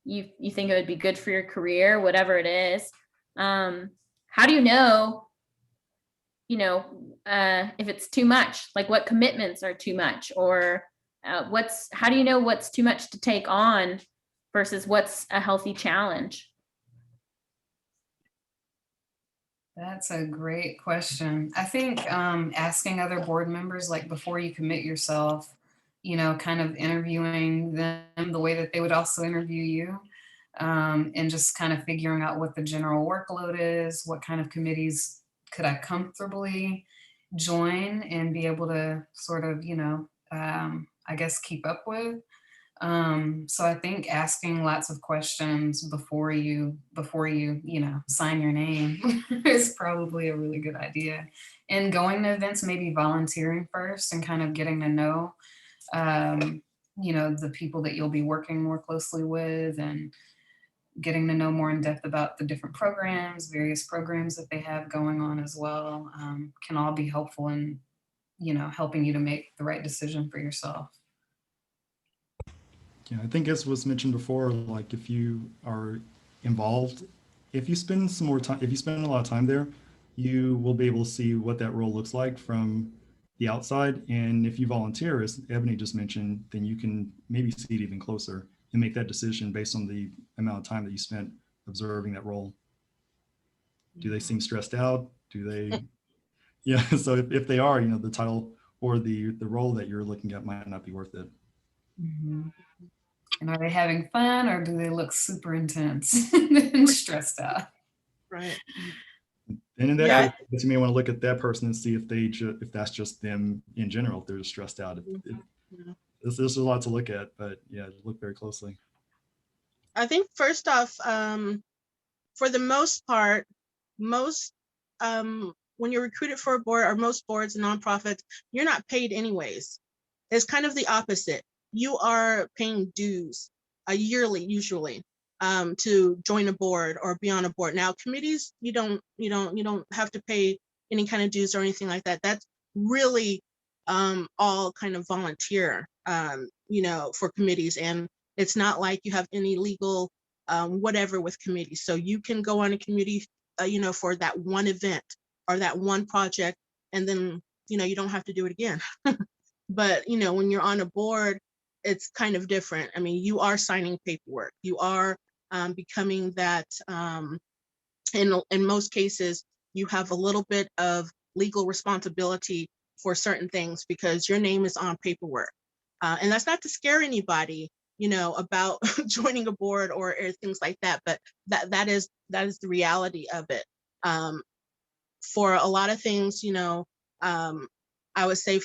you think it would be good for your career, whatever it is. How do you know, if it's too much? Like, what commitments are too much, or how do you know what's too much to take on versus what's a healthy challenge? That's a great question. I think asking other board members, like before you commit yourself, you know, kind of interviewing them the way that they would also interview you, and just kind of figuring out what the general workload is, what kind of committees could I comfortably join and be able to sort of, you know, I guess keep up with. So I think asking lots of questions before you, you know, sign your name is probably a really good idea. And going to events, maybe volunteering first and kind of getting to know, you know, the people that you'll be working more closely with, and getting to know more in depth about the different programs, various programs that they have going on as well, can all be helpful in, you know, helping you to make the right decision for yourself. Yeah, I think as was mentioned before, like if you are involved, if you spend some more time, if you spend a lot of time there, you will be able to see what that role looks like from the outside. And if you volunteer, as Ebony just mentioned, then you can maybe see it even closer and make that decision based on the amount of time that you spent observing that role. Do they seem stressed out? Do they, yeah. So if they are, you know, the title or the role that you're looking at might not be worth it. Mm-hmm. And are they having fun, or do they look super intense and stressed out? Right. And in that Yeah. case, you may want to look at that person and see if they if that's just them in general, if they're just stressed out. There's a lot to look at, but yeah, look very closely. I think first off, for the most part, when you're recruited for a board, or most boards and nonprofits, you're not paid anyways. It's kind of the opposite. You are paying dues yearly, usually, to join a board or be on a board. Now, committees, you don't have to pay any kind of dues or anything like that. That's really all kind of volunteer, you know, for committees, and it's not like you have any legal whatever with committees. So you can go on a committee, you know, for that one event or that one project, and then, you know, you don't have to do it again. But, you know, when you're on a board, it's kind of different. I mean, you are signing paperwork. You are becoming that, in most cases, you have a little bit of legal responsibility for certain things because your name is on paperwork. And that's not to scare anybody, you know, about joining a board or things like that, but that is the reality of it. For a lot of things, you know, I would say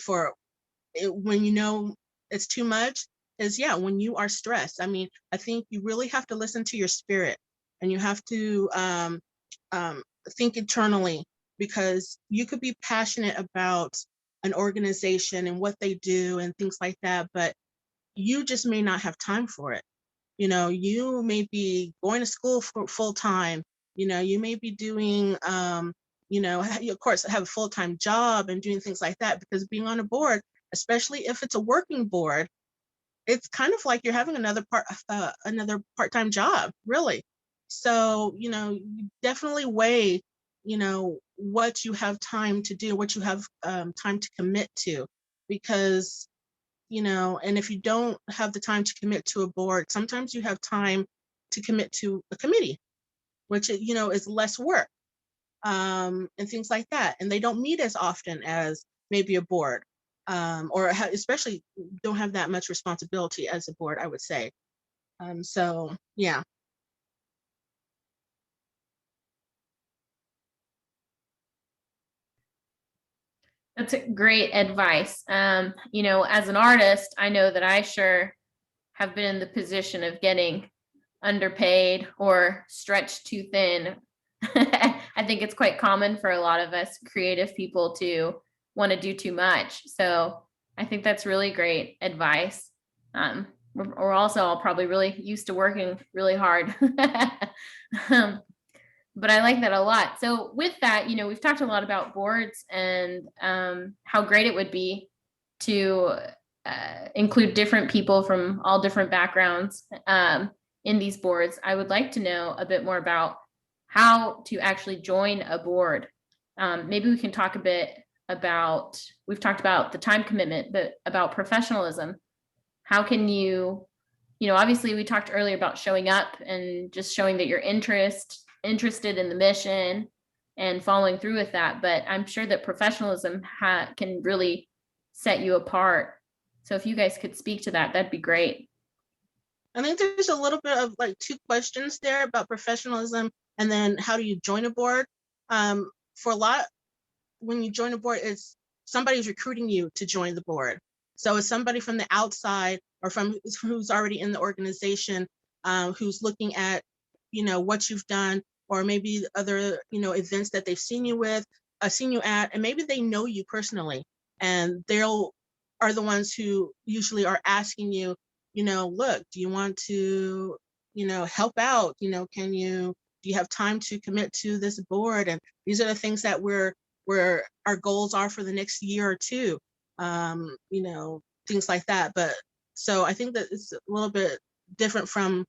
when you know it's too much is, yeah, when you are stressed. I mean, I think you really have to listen to your spirit, and you have to think internally, because you could be passionate about an organization and what they do and things like that, but you just may not have time for it. You know, you may be going to school for full time. You know, you may be doing, you know, of course, have a full-time job and doing things like that, because being on a board, especially if it's a working board, it's kind of like you're having another part-time job, really. So, you know, you definitely weigh, you know, what you have time to do, what you have time to commit to, because, you know, and if you don't have the time to commit to a board, sometimes you have time to commit to a committee, which, you know, is less work, and things like that. And they don't meet as often as maybe a board, especially don't have that much responsibility as a board, I would say. So yeah. That's great advice. You know, as an artist, I know that I sure have been in the position of getting underpaid or stretched too thin. I think it's quite common for a lot of us creative people to want to do too much. So I think that's really great advice. We're also all probably really used to working really hard. But I like that a lot. So with that, you know, we've talked a lot about boards and how great it would be to include different people from all different backgrounds in these boards. I would like to know a bit more about how to actually join a board. Maybe we can talk a bit about, we've talked about the time commitment, but about professionalism. How can you know, obviously we talked earlier about showing up and just showing that you're interested in the mission and following through with that. But I'm sure that professionalism can really set you apart. So if you guys could speak to that, that'd be great. I think there's a little bit of like two questions there about professionalism and then how do you join a board? For a lot, when you join a board, it's somebody's recruiting you to join the board. So it's somebody from the outside or from who's already in the organization, who's looking at, you know, what you've done, or maybe other, you know, events that they've seen you at, and maybe they know you personally, and are the ones who usually are asking you, you know, look, do you want to, you know, help out? You know, do you have time to commit to this board? And these are the things that where our goals are for the next year or two, you know, things like that. But so I think that it's a little bit different from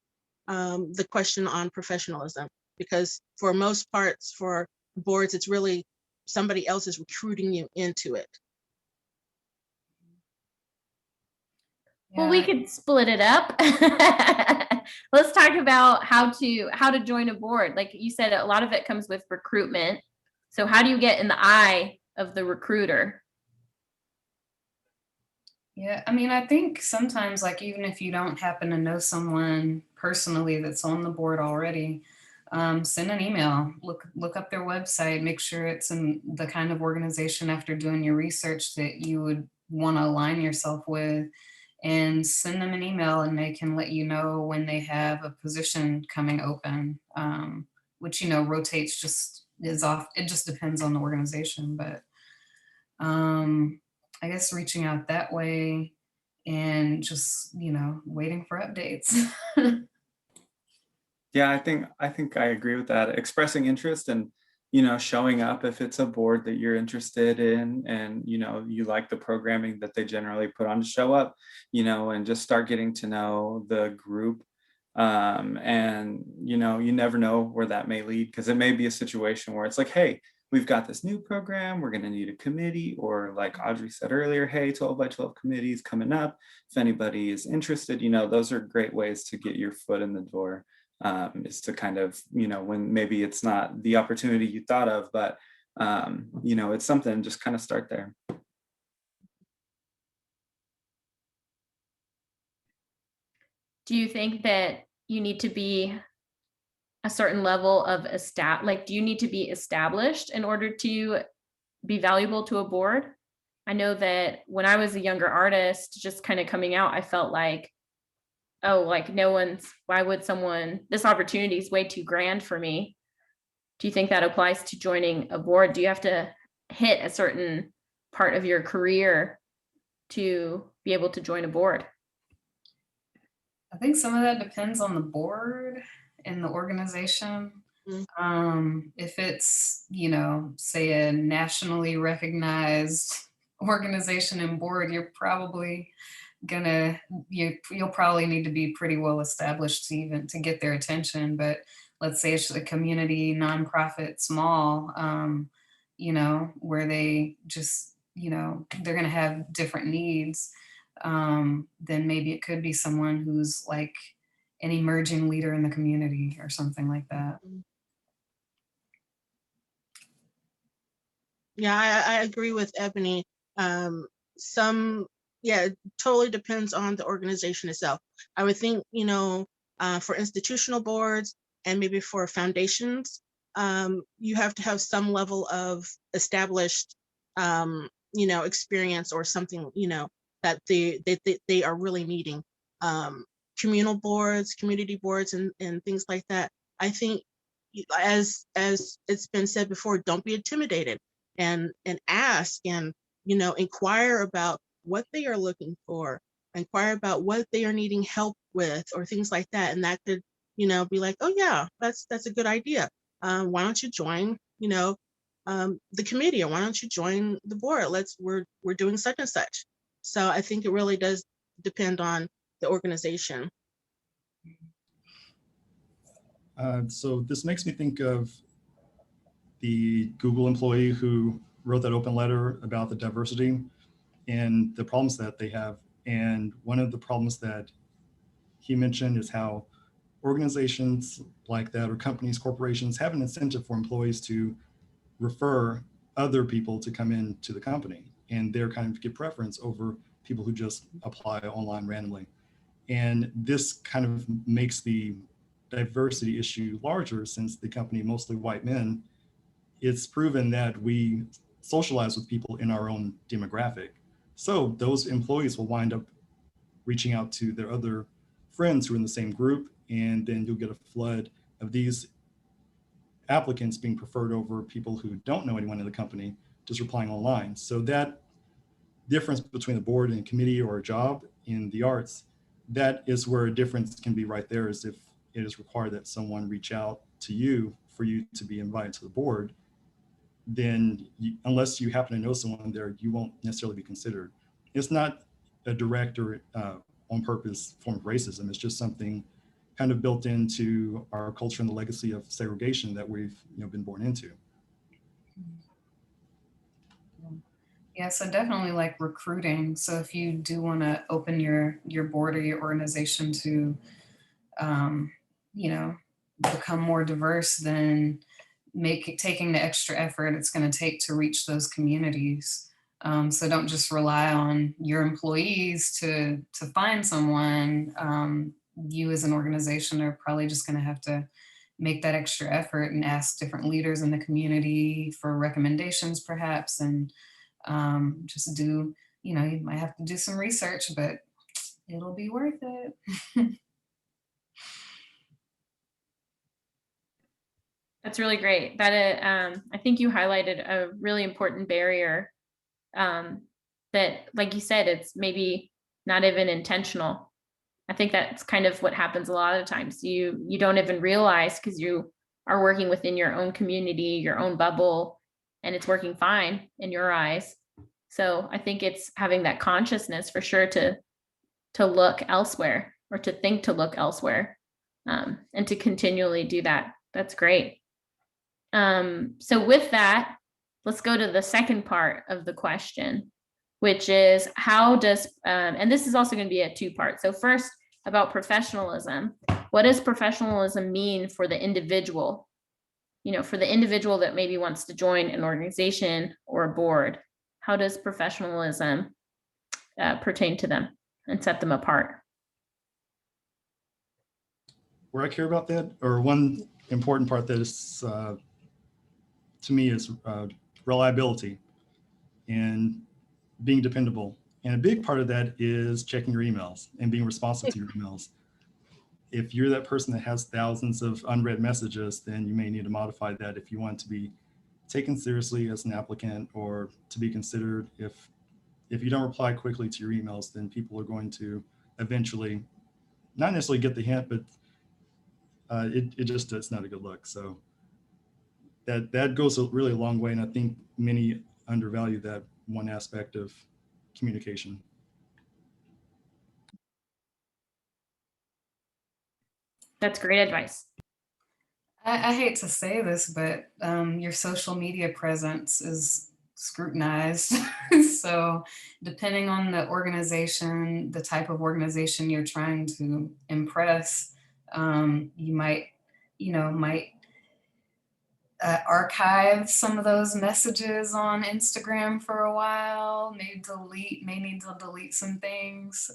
the question on professionalism, because for most parts for boards, it's really somebody else is recruiting you into it. Well, we could split it up. Let's talk about how to join a board. Like you said, a lot of it comes with recruitment. So how do you get in the eye of the recruiter? Yeah, I mean, I think sometimes, like, even if you don't happen to know someone personally that's on the board already, send an email, look up their website, make sure it's in the kind of organization after doing your research that you would want to align yourself with, and send them an email and they can let you know when they have a position coming open, which, you know, rotates, just is off. It just depends on the organization, but I guess reaching out that way and just, you know, waiting for updates. Yeah, I think I agree with that. Expressing interest and, you know, showing up if it's a board that you're interested in and, you know, you like the programming that they generally put on, to show up, you know, and just start getting to know the group. And, you know, you never know where that may lead, because it may be a situation where it's like, hey, we've got this new program, we're going to need a committee, or like Audrey said earlier, hey, 12 by 12 committees coming up. If anybody is interested, you know, those are great ways to get your foot in the door. Is to kind of, you know, when maybe it's not the opportunity you thought of, but, you know, it's something, just kind of start there. Do you think that you need to be a certain level of do you need to be established in order to be valuable to a board? I know that when I was a younger artist, just kind of coming out, I felt like, oh, like this opportunity is way too grand for me. Do you think that applies to joining a board? Do you have to hit a certain part of your career to be able to join a board? I think some of that depends on the board and the organization. If it's, you know, say a nationally recognized organization and board, you're probably you'll probably need to be pretty well established to get their attention. But let's say it's a community nonprofit, small, you know, where they just, you know, they're going to have different needs. Then maybe it could be someone who's like an emerging leader in the community or something like that. Yeah, I agree with Ebony. Yeah, it totally depends on the organization itself. I would think, for institutional boards and maybe for foundations, you have to have some level of established, experience or something, that they are really needing. Communal boards, community boards, and things like that. I think, as it's been said before, don't be intimidated, and ask, and inquire about what they are looking for, inquire about what they are needing help with, or things like that. And that could, be like, oh yeah, that's a good idea. Why don't you join, the committee, or why don't you join the board? We're doing such and such. So I think it really does depend on the organization. So this makes me think of the Google employee who wrote that open letter about the diversity and the problems that they have. And one of the problems that he mentioned is how organizations like that, or companies, corporations, have an incentive for employees to refer other people to come into the company, and they're kind of get preference over people who just apply online randomly. And this kind of makes the diversity issue larger, since the company, mostly white men, it's proven that we socialize with people in our own demographic. So those employees will wind up reaching out to their other friends who are in the same group, and then you'll get a flood of these applicants being preferred over people who don't know anyone in the company, just replying online. So that difference between the board and a committee or a job in the arts, that is where a difference can be right there, is if it is required that someone reach out to you for you to be invited to the board, then unless you happen to know someone there, you won't necessarily be considered. It's not a direct or on purpose form of racism. It's just something kind of built into our culture and the legacy of segregation that we've been born into. Yeah, so definitely like recruiting. So if you do want to open your board or your organization to, become more diverse, then taking the extra effort it's going to take to reach those communities. So don't just rely on your employees to find someone. You as an organization are probably just going to have to make that extra effort and ask different leaders in the community for recommendations, perhaps, and just do, you might have to do some research, but it'll be worth it. That's really great. That I think you highlighted a really important barrier that, like you said, it's maybe not even intentional. I think that's kind of what happens a lot of times. You don't even realize, because you are working within your own community, your own bubble, and it's working fine in your eyes. So I think it's having that consciousness for sure to look elsewhere, or to think to look elsewhere, and to continually do that. That's great. So with that, let's go to the second part of the question, which is how does, and this is also going to be a two-part. So first, about professionalism. What does professionalism mean for the individual? For the individual that maybe wants to join an organization or a board, how does professionalism pertain to them and set them apart? Where I care about that, or one important part that is to me, is reliability and being dependable. And a big part of that is checking your emails and being responsive to your emails. If you're that person that has thousands of unread messages, then you may need to modify that if you want to be taken seriously as an applicant, or to be considered. If you don't reply quickly to your emails, then people are going to eventually not necessarily get the hint, but it's not a good look. So that goes a really long way, and I think many undervalue that one aspect of communication. That's great advice. I hate to say this, but your social media presence is scrutinized. So depending on the organization, the type of organization you're trying to impress, You might, might archive some of those messages on Instagram for a while, may need to delete some things,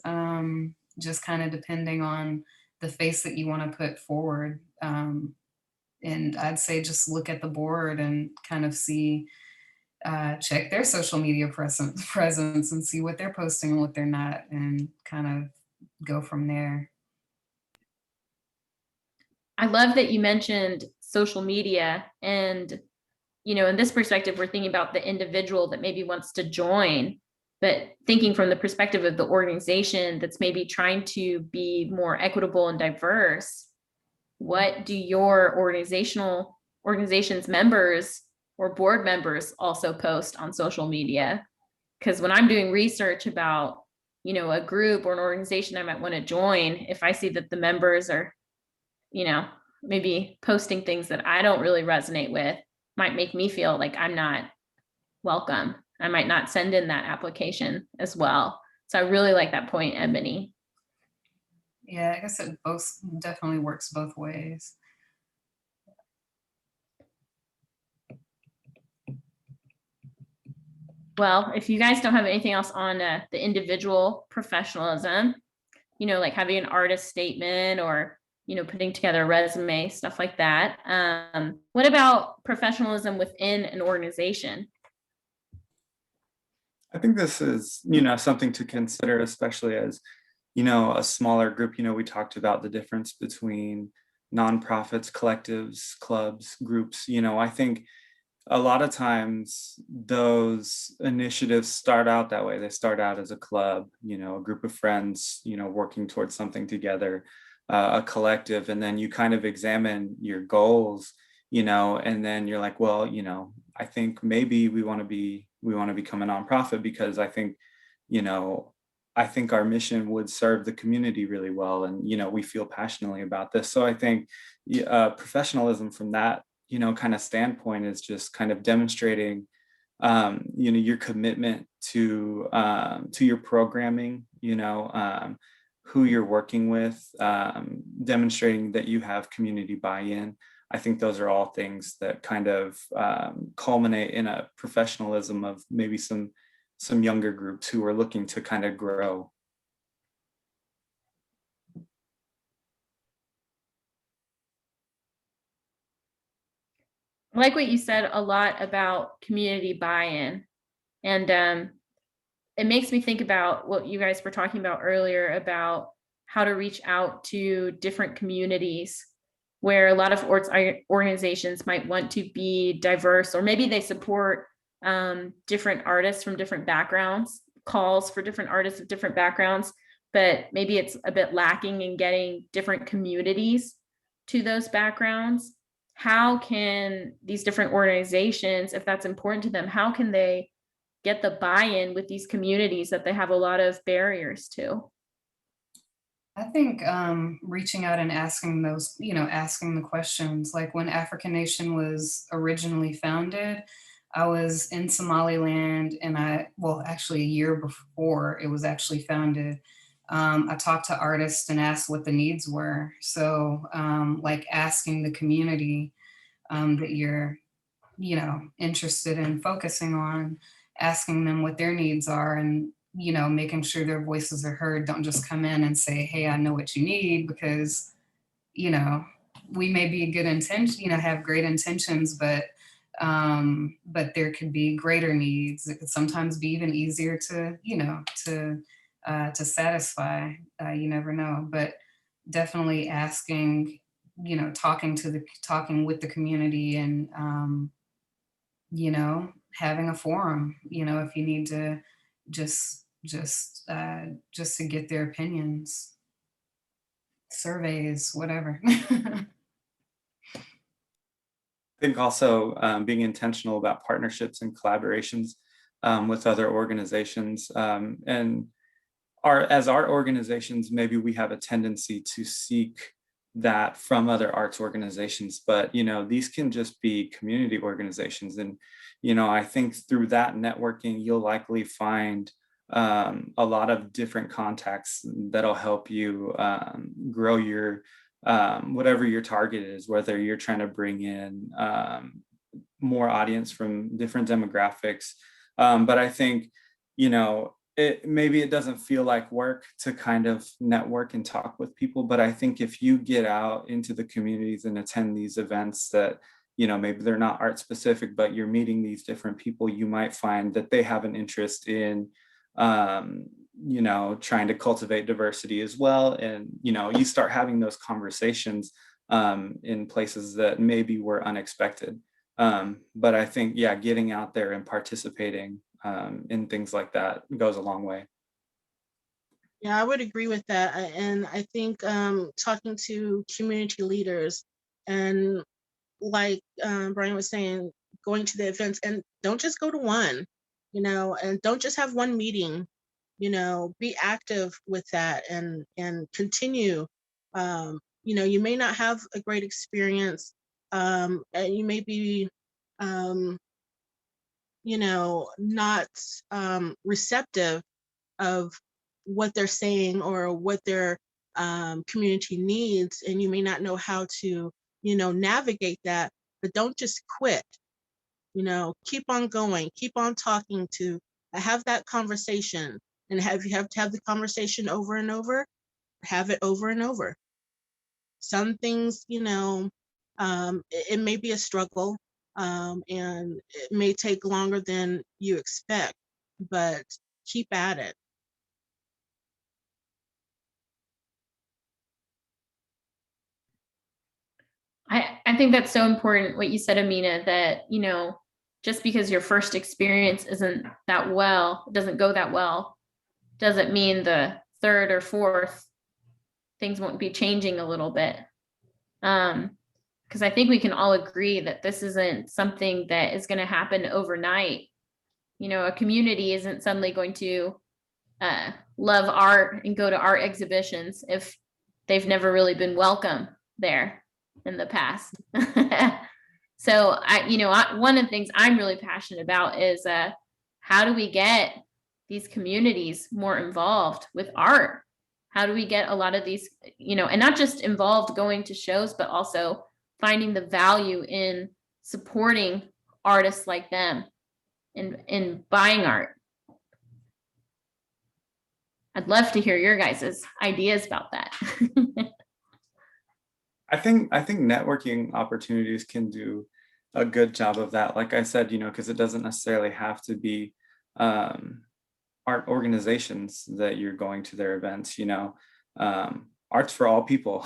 just kind of depending on the face that you want to put forward. And I'd say just look at the board and kind of see, check their social media presence and see what they're posting and what they're not, and kind of go from there. I love that you mentioned social media, and in this perspective, we're thinking about the individual that maybe wants to join, but thinking from the perspective of the organization that's maybe trying to be more equitable and diverse. What do your organization's members or board members also post on social media? Because when I'm doing research about, a group or an organization I might want to join, if I see that the members are, maybe posting things that I don't really resonate with, might make me feel like I'm not welcome. I might not send in that application as well. So I really like that point, Ebony. Yeah, I guess it definitely works both ways. Well, if you guys don't have anything else on the individual professionalism, like having an artist statement or, putting together a resume, stuff like that. What about professionalism within an organization? I think this is, something to consider, especially as, a smaller group. We talked about the difference between nonprofits, collectives, clubs, groups. I think a lot of times those initiatives start out that way. They start out as a club, a group of friends, working towards something together, a collective, and then you kind of examine your goals, and then you're like, well, I think maybe we want to become a nonprofit because I think, our mission would serve the community really well, and we feel passionately about this. So I think professionalism from that kind of standpoint is just kind of demonstrating your commitment to your programming, who you're working with, demonstrating that you have community buy-in. I think those are all things that kind of culminate in a professionalism of maybe some younger groups who are looking to kind of grow. I like what you said a lot about community buy-in, and it makes me think about what you guys were talking about earlier about how to reach out to different communities where a lot of organizations might want to be diverse, or maybe they support different artists from different backgrounds, calls for different artists of different backgrounds, but maybe it's a bit lacking in getting different communities to those backgrounds. How can these different organizations, if that's important to them, how can they get the buy-in with these communities that they have a lot of barriers to? I think reaching out and asking asking the questions. Like when African Nation was originally founded, I was in Somaliland, and actually a year before it was actually founded, I talked to artists and asked what the needs were. So like asking the community that you're, interested in focusing on, asking them what their needs are, and making sure their voices are heard. Don't just come in and say, hey, I know what you need, because we may be good intention, have great intentions, but there could be greater needs. It could sometimes be even easier to satisfy. You never know, but definitely asking, talking with the community, and having a forum, if you need to just to get their opinions, surveys, whatever. I think also being intentional about partnerships and collaborations with other organizations, and as art organizations, maybe we have a tendency to seek that from other arts organizations, but these can just be community organizations, and I think through that networking you'll likely find a lot of different contacts that'll help you grow your whatever your target is, whether you're trying to bring in more audience from different demographics. But I think, you know, maybe it doesn't feel like work to kind of network and talk with people, but I think if you get out into the communities and attend these events that, you know, maybe they're not art specific, but you're meeting these different people, you might find that they have an interest in, you know, trying to cultivate diversity as well. And, you know, you start having those conversations in places that maybe were unexpected. But I think, yeah, getting out there and participating in things like that goes a long way. Yeah, I would agree with that. And I think talking to community leaders and like Bryon was saying, going to the events, and don't just go to one, you know, and don't just have one meeting, you know, be active with that and continue. You know, you may not have a great experience, and you may be, you know, not receptive of what they're saying or what their community needs, and you may not know how to, you know, navigate that. But don't just quit. You know, keep on going, keep on talking to, have that conversation, and you have to have the conversation over and over, have it over and over. Some things, you know, it may be a struggle, and it may take longer than you expect, but keep at it. I think that's so important what you said, Amena, that, you know, just because your first experience doesn't go that well, doesn't mean the third or fourth things won't be changing a little bit. Because I think we can all agree that this isn't something that is going to happen overnight. You know, a community isn't suddenly going to love art and go to art exhibitions if they've never really been welcome there in the past. So one of the things I'm really passionate about is how do we get these communities more involved with art? How do we get a lot of these, you know, and not just involved going to shows, but also finding the value in supporting artists like them in buying art? I'd love to hear your guys' ideas about that. I think networking opportunities can do a good job of that. Like I said, you know, because it doesn't necessarily have to be art organizations that you're going to their events, you know. Art's for all people.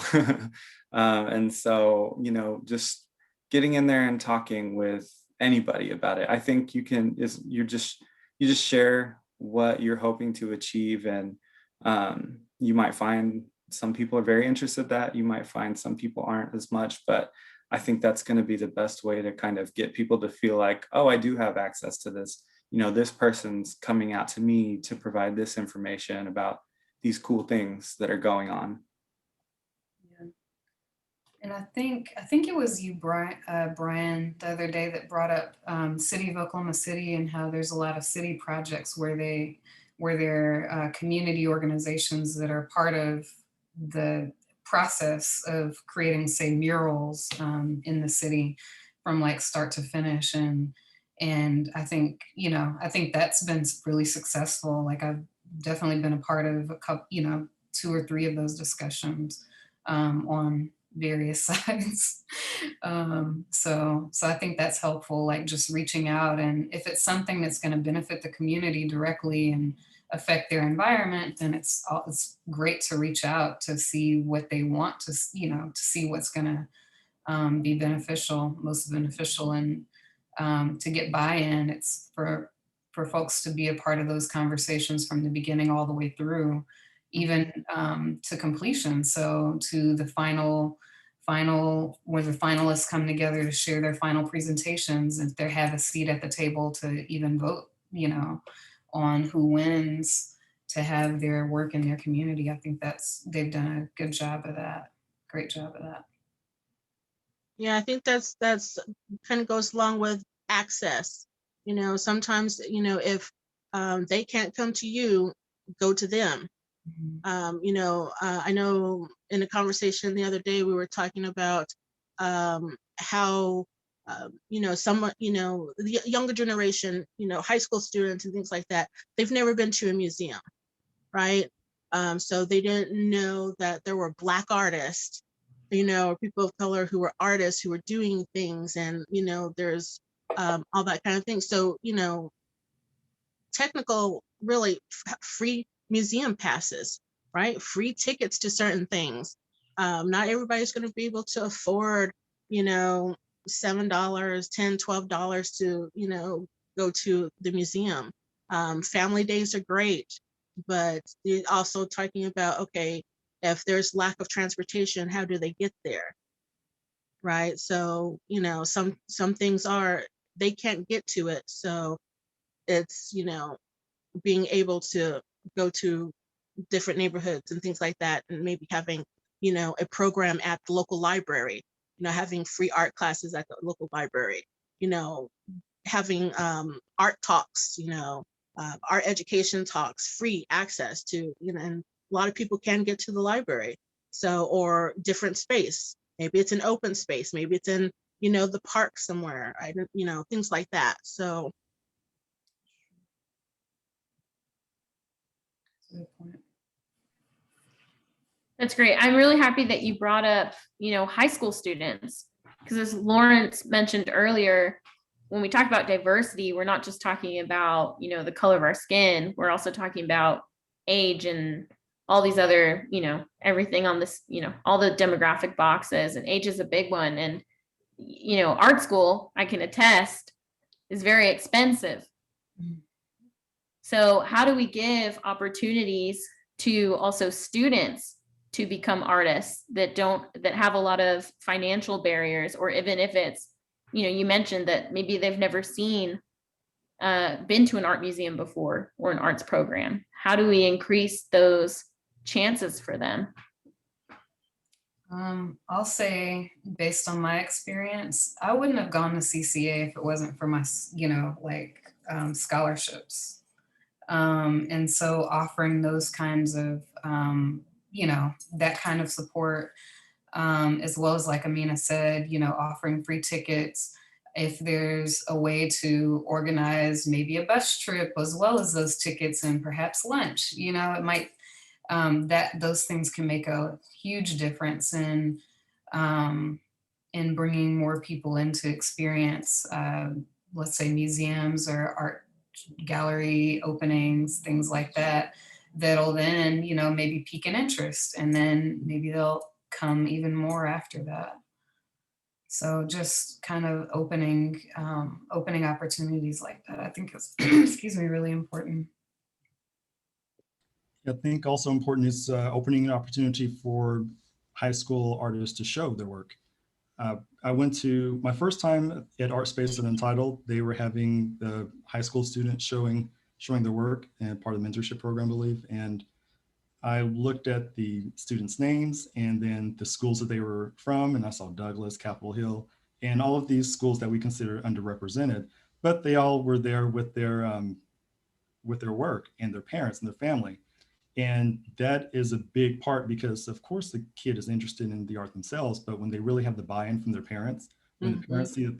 And so, you know, just getting in there and talking with anybody about it. I think you just share what you're hoping to achieve, and you might find some people are very interested in that. You might find some people aren't as much, but I think that's going to be the best way to kind of get people to feel like, oh, I do have access to this. You know, this person's coming out to me to provide this information about these cool things that are going on. Yeah. And I think it was you, Bryon, the other day that brought up City of Oklahoma City and how there's a lot of city projects where they're community organizations that are part of the process of creating, say, murals in the city from like start to finish. And I think, you know, that's been really successful. Like I've definitely been a part of a couple, you know, 2 or 3 of those discussions on various sides. So I think that's helpful, like just reaching out. And if it's something that's going to benefit the community directly and affect their environment, then it's great to reach out to see what they want to, you know, to see what's going to be most beneficial, and to get buy-in. It's for folks to be a part of those conversations from the beginning all the way through, even to completion. So to the final where the finalists come together to share their final presentations, and they have a seat at the table to even vote, you know, on who wins, to have their work in their community. I think they've done a good job of that. Great job of that. Yeah, I think that's kind of goes along with access. You know, sometimes, you know, if they can't come to you, go to them. Mm-hmm. You know, I know in a conversation the other day, we were talking about how someone, the younger generation, high school students and things like that, they've never been to a museum, right? So they didn't know that there were Black artists, or people of color who were artists who were doing things, and there's all that kind of thing. So technical, really free museum passes, right? Free tickets to certain things. Not everybody's going to be able to afford, $7, $10, $12 to, go to the museum. Family days are great, but you're also talking about, okay, if there's lack of transportation, how do they get there? Right. So, some things they can't get to it. So it's, being able to go to different neighborhoods and things like that, and maybe having, a program at the local library, having free art classes at the local library, having art talks, art education talks, free access to, and a lot of people can get to the library. So, or different space, maybe it's an open space, maybe it's in, the park somewhere, things like that. So Good point. That's great. I'm really happy that you brought up, high school students, because as Lawrence mentioned earlier, when we talk about diversity, we're not just talking about, the color of our skin. We're also talking about age and all these other, everything on this, all the demographic boxes, and age is a big one. And, art school, I can attest, is very expensive. So how do we give opportunities to also students to become artists that have a lot of financial barriers, or even if it's, you mentioned that maybe they've never been to an art museum before or an arts program. How do we increase those chances for them? I'll say, based on my experience, I wouldn't have gone to CCA if it wasn't for my, scholarships. And so offering those kinds of, that kind of support, as well as, like Amena said, offering free tickets. If there's a way to organize maybe a bus trip as well as those tickets, and perhaps lunch, it might, those things can make a huge difference in bringing more people into experience, let's say museums or art gallery openings, things like that, that'll then, maybe pique an interest, and then maybe they'll come even more after that. So just kind of opening opportunities like that, I think is, excuse me, really important. I think also important is opening an opportunity for high school artists to show their work. I went to my first time at Art Space at Untitled. They were having the high school students showing their work, and part of the mentorship program, I believe. And I looked at the students' names and then the schools that they were from, and I saw Douglas, Capitol Hill, and all of these schools that we consider underrepresented, but they all were there with their work and their parents and their family. And that is a big part, because of course the kid is interested in the art themselves, but when they really have the buy-in from their parents, when the parents see that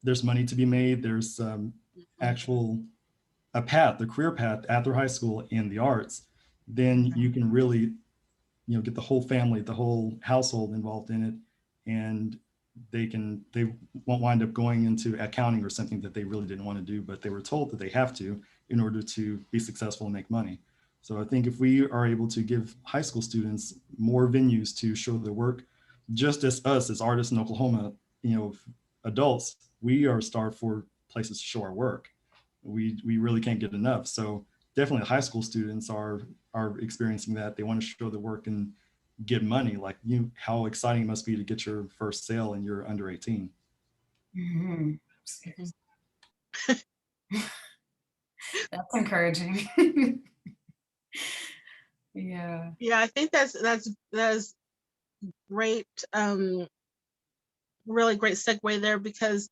there's money to be made, there's actual a career path at their high school in the arts, then you can really, get the whole family, the whole household involved in it, and they won't wind up going into accounting or something that they really didn't want to do, but they were told that they have to in order to be successful and make money. So I think if we are able to give high school students more venues to show their work, just as us as artists in Oklahoma, adults, we are starved for places to show our work. We really can't get enough. So definitely high school students are experiencing that. They want to show their work and get money. Like, how exciting it must be to get your first sale and you're under 18. Mm-hmm. That's encouraging. Yeah. Yeah, I think that's great. Really great segue there, because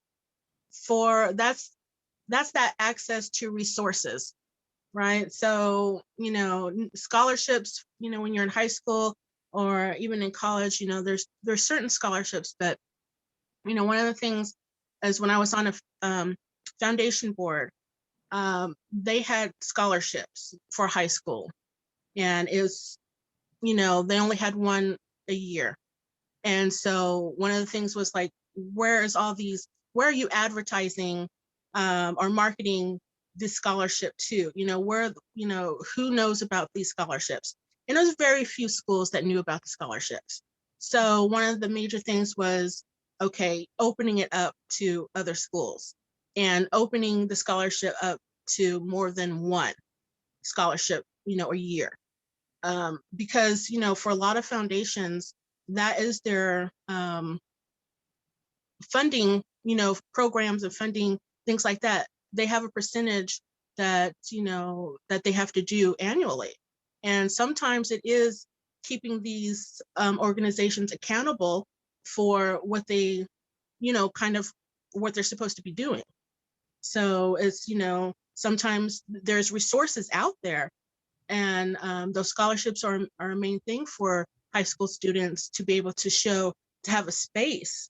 that's that access to resources, right? So, scholarships, when you're in high school or even in college, there's certain scholarships, but, one of the things is when I was on a foundation board, they had scholarships for high school, and it was, they only had one a year. And so one of the things was like, where are you advertising or marketing this scholarship to? Who knows about these scholarships? And there's very few schools that knew about the scholarships. So one of the major things was, okay, opening it up to other schools and opening the scholarship up to more than one scholarship, a year. Because, for a lot of foundations, that is their funding, programs and funding, things like that. They have a percentage that, that they have to do annually. And sometimes it is keeping these organizations accountable for what they, kind of what they're supposed to be doing. So it's, sometimes there's resources out there, and those scholarships are a main thing for high school students to be able to have a space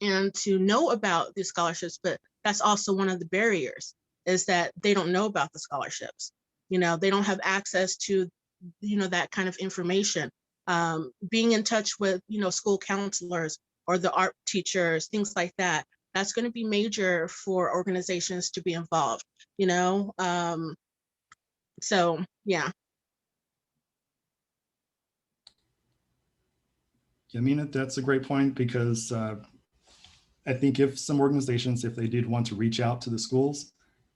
and to know about these scholarships. But that's also one of the barriers, is that they don't know about the scholarships. They don't have access to, that kind of information. Being in touch with, school counselors or the art teachers, things like that, that's going to be major for organizations to be involved, so yeah. I mean, that's a great point, because I think if some organizations, if they did want to reach out to the schools,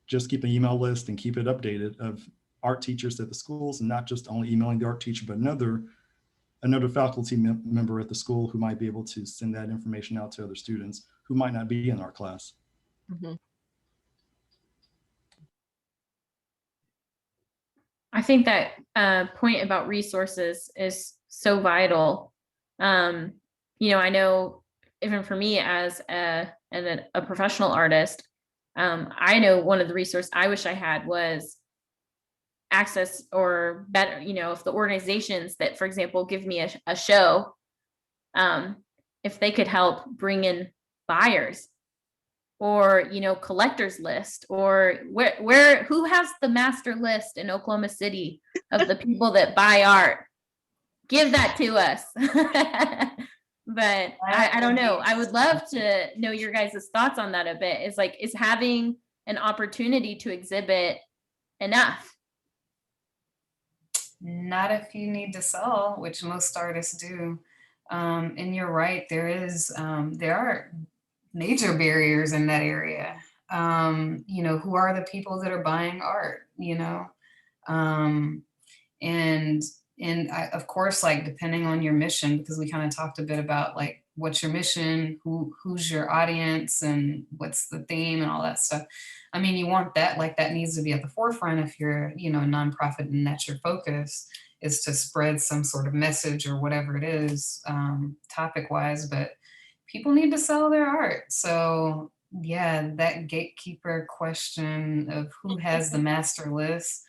just keep an email list and keep it updated of art teachers at the schools, and not just only emailing the art teacher, but another faculty member at the school who might be able to send that information out to other students who might not be in our class. Mm-hmm. I think that point about resources is so vital. I know even for me as a professional artist, I know one of the resources I wish I had was access, or better, if the organizations that, for example, give me a show, if they could help bring in buyers, or collectors list, or who has the master list in Oklahoma City of the people that buy art. Give that to us. But I don't know, I would love to know your guys' thoughts on that a bit. Is having an opportunity to exhibit enough? Not if you need to sell, which most artists do. And you're right, there are major barriers in that area. Who are the people that are buying art, and of course, like, depending on your mission, because we kind of talked a bit about like, what's your mission, who's your audience, and what's the theme and all that stuff. I mean, you want that, like, that needs to be at the forefront if you're, a nonprofit and that's your focus, is to spread some sort of message or whatever it is, topic wise, but people need to sell their art. So yeah, that gatekeeper question of who has the master list,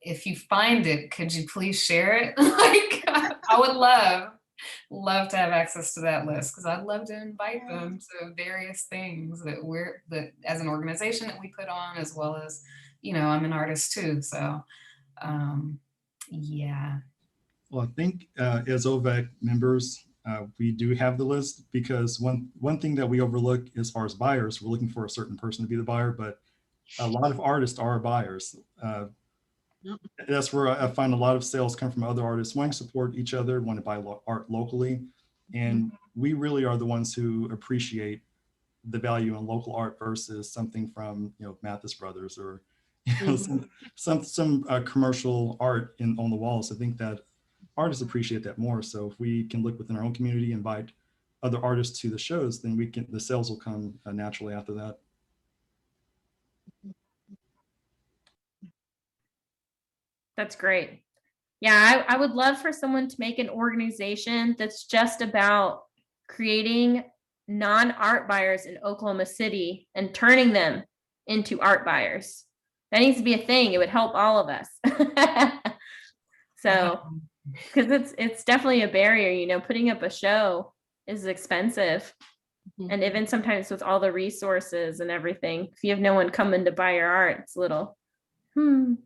if you find it, could you please share it? Like, I would love to have access to that list, because I'd love to invite them to various things that as an organization that we put on, as well as, I'm an artist too. So yeah. Well, I think as OVAC members, we do have the list, because one thing that we overlook as far as buyers, we're looking for a certain person to be the buyer, but a lot of artists are buyers. That's where I find a lot of sales come from other artists wanting to support each other, want to buy art locally. And we really are the ones who appreciate the value in local art versus something from, Mathis Brothers, or some commercial art on the walls. I think that artists appreciate that more. So if we can look within our own community, invite other artists to the shows, then the sales will come naturally after that. That's great. Yeah, I would love for someone to make an organization that's just about creating non-art buyers in Oklahoma City and turning them into art buyers. That needs to be a thing. It would help all of us. So, because it's definitely a barrier, you know, putting up a show is expensive. Mhm. And even sometimes with all the resources and everything, if you have no one coming to buy your art, it's a little, Well,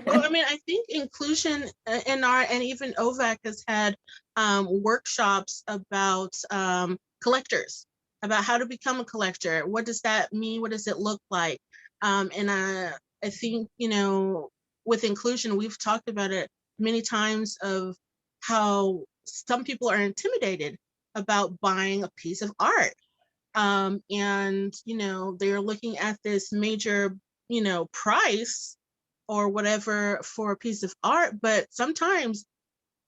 I mean, I think inclusion in art, and even OVAC has had workshops about collectors, about how to become a collector. What does that mean? What does it look like? And I think, you know, with inclusion, we've talked about it many times of how some people are intimidated about buying a piece of art. And, you know, they're looking at this major, you know, price or whatever for a piece of art, but sometimes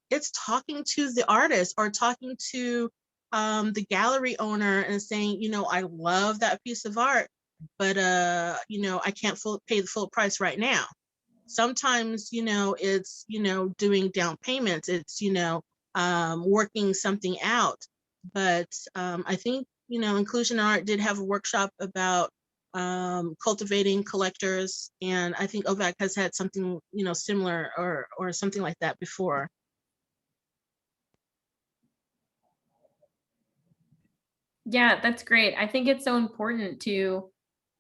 it's talking to the artist or talking to the gallery owner and saying, you know, I love that piece of art, but you know, I can't pay the full price right now. Sometimes, you know, it's, you know, doing down payments, it's, you know, working something out. But I think, you know, Inclusion in Art did have a workshop about cultivating collectors, and I think OVAC has had something, you know, similar or something like that before. yeah, that's great. I think it's so important to,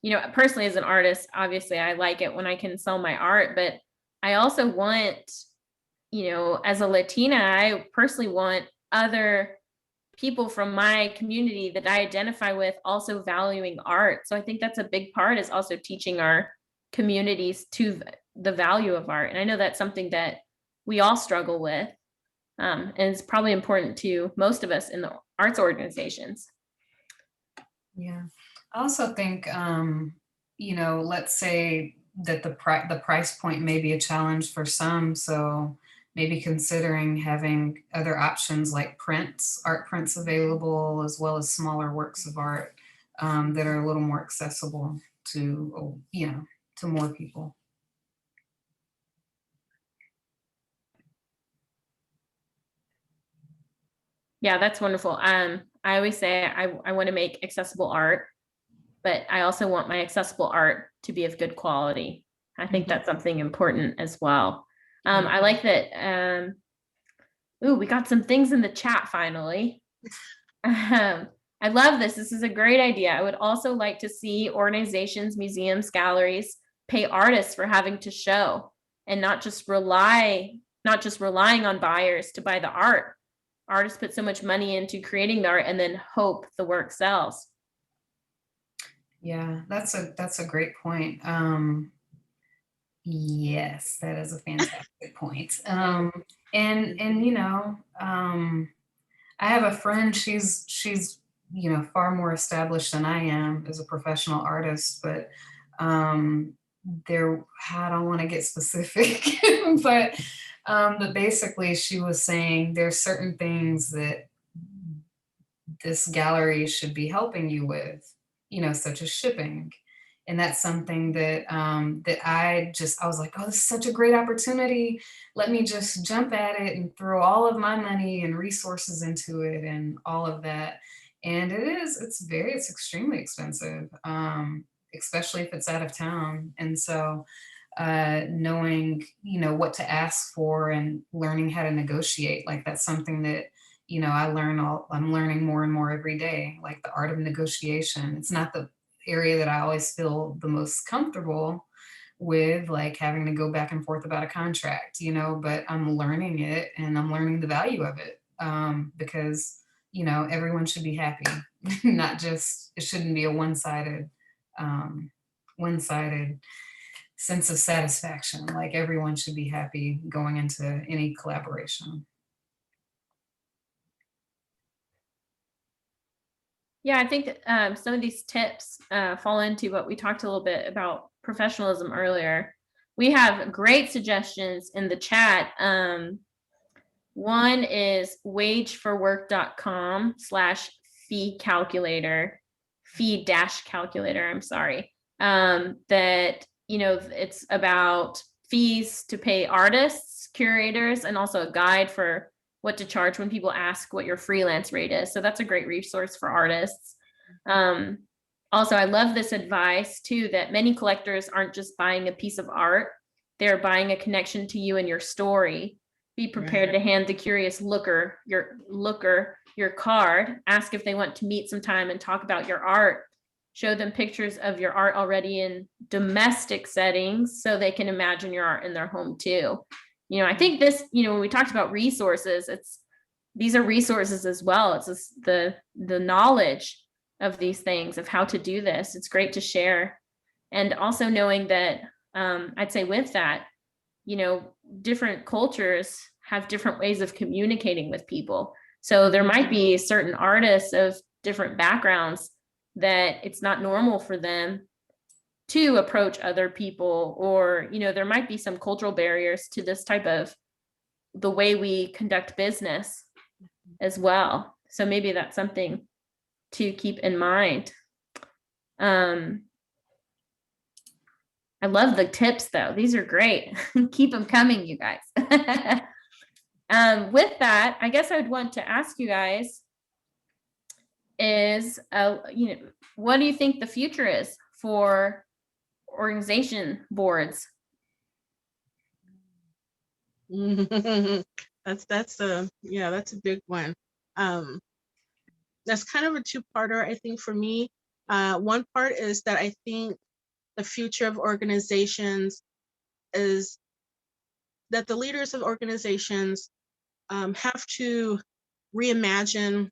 you know, personally as an artist, obviously I like it when I can sell my art, but I also want, you know, as a Latina, I personally want other people from my community that I identify with also valuing art. So I think that's a big part, is also teaching our communities to the value of art. And I know that's something that we all struggle with. And it's probably important to most of us in the arts organizations. Yeah, I also think, you know, let's say that the price point may be a challenge for some, so maybe considering having other options like art prints available, as well as smaller works of art that are a little more accessible to, you know, to more people. Yeah, that's wonderful. I always say I want to make accessible art, but I also want my accessible art to be of good quality. I think that's something important as well. I like that. Ooh, we got some things in the chat finally. I love this. This is a great idea. I would also like to see organizations, museums, galleries pay artists for having to show, and not just relying on buyers to buy the art. Artists put so much money into creating the art and then hope the work sells. Yeah, that's a great point. Yes, that is a fantastic point. And you know, I have a friend, she's, you know, far more established than I am as a professional artist, but I don't want to get specific, but basically she was saying there's certain things that this gallery should be helping you with, you know, such as shipping. And that's something that I was like, oh, this is such a great opportunity. Let me just jump at it and throw all of my money and resources into it and all of that. And it's extremely expensive, especially if it's out of town. And so knowing, you know, what to ask for and learning how to negotiate, like that's something that, you know, I'm learning more and more every day, like the art of negotiation. It's not the area that I always feel the most comfortable with, like having to go back and forth about a contract, you know, but I'm learning it and I'm learning the value of it, because, you know, everyone should be happy, not just, it shouldn't be a one-sided sense of satisfaction. Like everyone should be happy going into any collaboration. Yeah, I think some of these tips fall into what we talked a little bit about professionalism earlier. We have great suggestions in the chat. One is wageforwork.com/fee calculator, fee-calculator, I'm sorry. That, you know, it's about fees to pay artists, curators, and also a guide for what to charge when people ask what your freelance rate is. So that's a great resource for artists. Also, I love this advice too, that many collectors aren't just buying a piece of art, they're buying a connection to you and your story. Be prepared to hand the curious looker your card, ask if they want to meet sometime and talk about your art. Show them pictures of your art already in domestic settings so they can imagine your art in their home too. You know, I think this, you know, when we talked about resources, these are resources as well. It's just the knowledge of these things, of how to do this. It's great to share. And also knowing that, I'd say with that, you know, different cultures have different ways of communicating with people. So there might be certain artists of different backgrounds that it's not normal for them to approach other people, or, you know, there might be some cultural barriers to this type of the way we conduct business as well. So maybe that's something to keep in mind. I love the tips though. These are great. Keep them coming, you guys. With that, I guess I would want to ask you guys is, you know, what do you think the future is for organization boards? That's a big one. That's kind of a two-parter, I think, for me. One part is that I think the future of organizations is that the leaders of organizations have to reimagine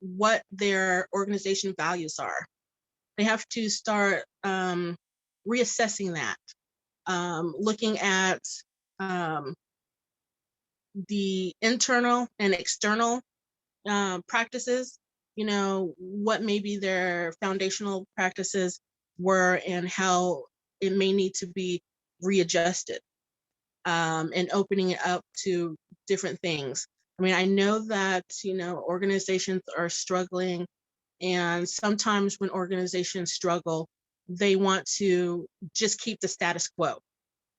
what their organization values are. They have to start reassessing that, looking at the internal and external practices, you know, what maybe their foundational practices were and how it may need to be readjusted, and opening it up to different things. I mean, I know that, you know, organizations are struggling, and sometimes when organizations struggle, they want to just keep the status quo.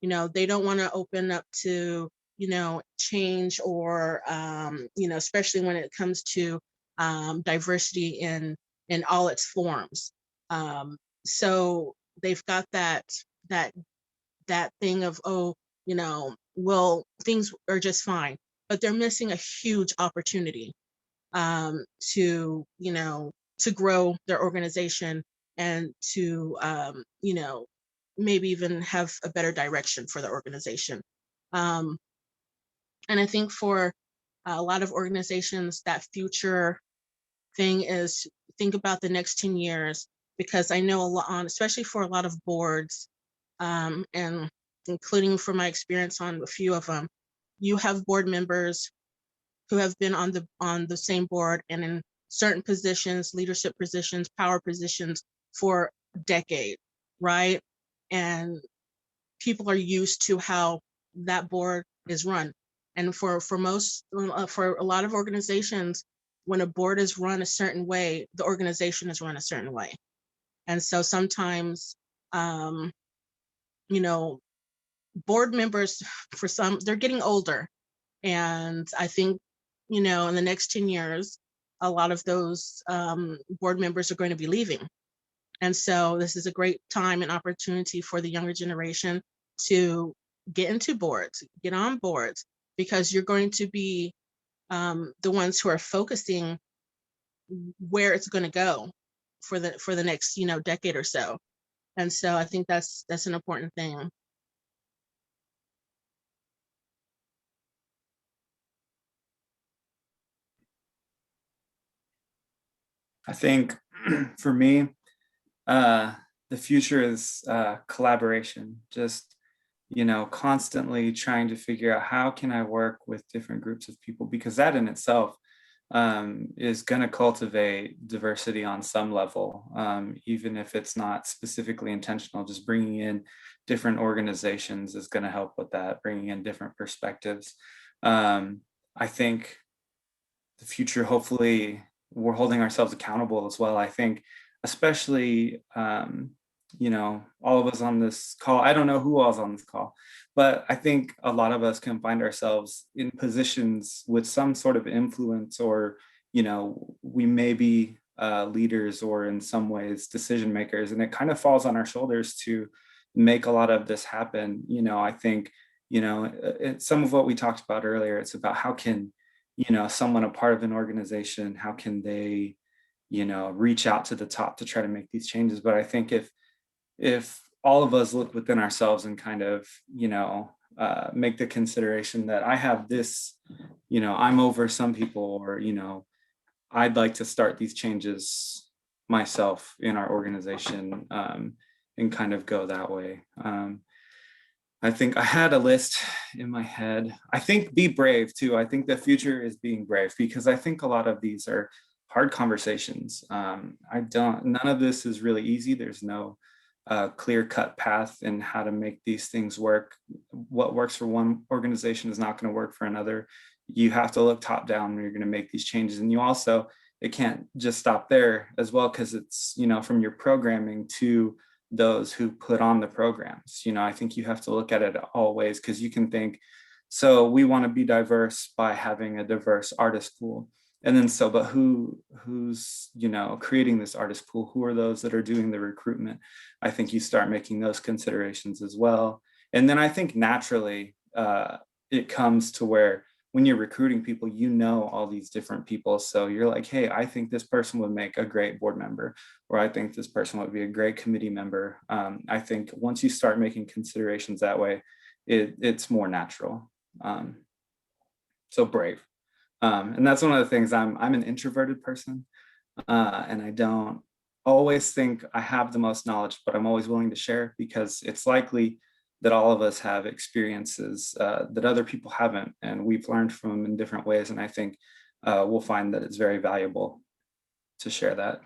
You know, they don't want to open up to, you know, change or, you know, especially when it comes to diversity in all its forms. So they've got that thing of, oh, you know, well, things are just fine, but they're missing a huge opportunity to, you know, to grow their organization and to, you know, maybe even have a better direction for the organization. And I think for a lot of organizations, that future thing is think about the next 10 years, because I know a lot, especially for a lot of boards, and including from my experience on a few of them, you have board members who have been on the same board and in certain positions, leadership positions, power positions for decades, right? And people are used to how that board is run. And for a lot of organizations, when a board is run a certain way, the organization is run a certain way. And so sometimes, you know, board members, for some, they're getting older. And I think, you know, in the next 10 years, a lot of those board members are going to be leaving. And so this is a great time and opportunity for the younger generation to get into boards, get on boards, because you're going to be the ones who are focusing where it's going to go for the next, you know, decade or so. And so I think that's an important thing. I think for me, the future is collaboration. Just, you know, constantly trying to figure out how can I work with different groups of people, because that in itself is going to cultivate diversity on some level, even if it's not specifically intentional. Just bringing in different organizations is going to help with that, bringing in different perspectives. I think the future, hopefully, we're holding ourselves accountable as well. I think, especially, you know, all of us on this call, I don't know who all's on this call, but I think a lot of us can find ourselves in positions with some sort of influence, or, you know, we may be leaders or in some ways decision makers, and it kind of falls on our shoulders to make a lot of this happen. I think, some of what we talked about earlier, it's about how can, someone a part of an organization, how can they, reach out to the top to try to make these changes. But I think if all of us look within ourselves and kind of, make the consideration that I have this, I'm over some people, or, I'd like to start these changes myself in our organization, and kind of go that way. I think I had a list in my head. I think be brave too. I think the future is being brave, because I think a lot of these are hard conversations. None of this is really easy. There's no clear-cut path in how to make these things work. What works for one organization is not going to work for another. You have to look top down when you're going to make these changes. And it can't just stop there as well, because it's, from your programming to those who put on the programs. I think you have to look at it all ways, because you can think, so we want to be diverse by having a diverse artist pool. And then but who's creating this artist pool? Who are those that are doing the recruitment? I think you start making those considerations as well. And then I think naturally it comes to where when you're recruiting people, all these different people. So you're like, hey, I think this person would make a great board member, or I think this person would be a great committee member. I think once you start making considerations that way, it's more natural. So brave. And that's one of the things. I'm an introverted person, and I don't always think I have the most knowledge, but I'm always willing to share, because it's likely that all of us have experiences that other people haven't, and we've learned from them in different ways. And I think we'll find that it's very valuable to share that.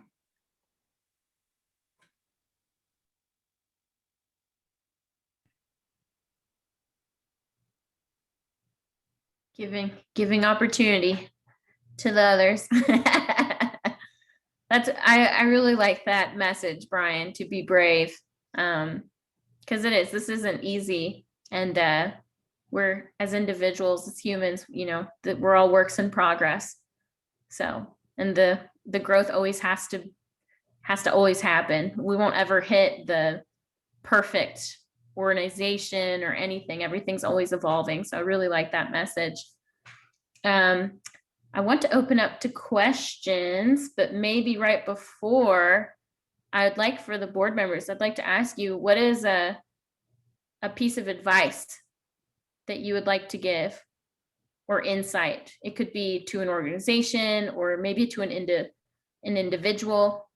Giving opportunity to the others. I really like that message, Bryon, to be brave. Because this isn't easy. And we're, as individuals, as humans, that we're all works in progress. So, and the growth always has to always happen. We won't ever hit the perfect organization or anything. Everything's always evolving. So I really like that message. I want to open up to questions, but maybe right before, I'd like for the board members, I'd like to ask you, what is a piece of advice that you would like to give, or insight? It could be to an organization, or maybe to an individual.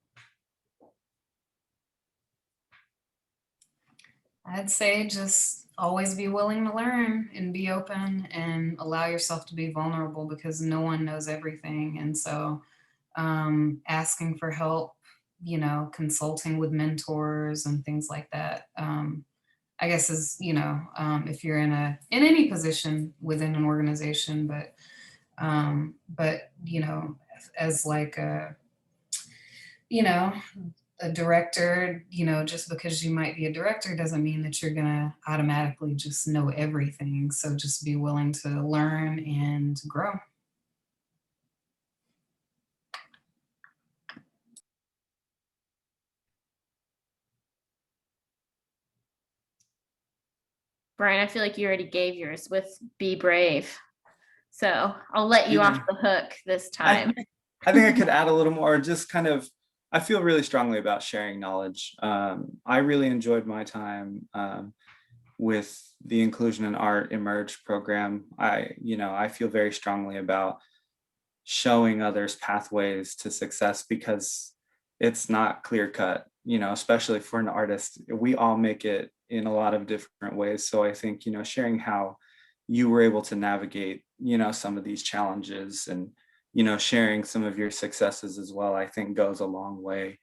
I'd say just always be willing to learn and be open and allow yourself to be vulnerable, because no one knows everything. And so asking for help, consulting with mentors and things like that, I guess is, if you're in any position within an organization, but as like a director, just because you might be a director doesn't mean that you're going to automatically just know everything. So just be willing to learn and grow. Bryon, I feel like you already gave yours with be brave. So I'll let you off the hook this time. I think I could add a little more, just kind of, I feel really strongly about sharing knowledge. I really enjoyed my time with the Inclusion in Art Emerge program. I feel very strongly about showing others pathways to success, because it's not clear cut, especially for an artist. We all make it in a lot of different ways. So I think, sharing how you were able to navigate, some of these challenges, and sharing some of your successes as well, I think goes a long way.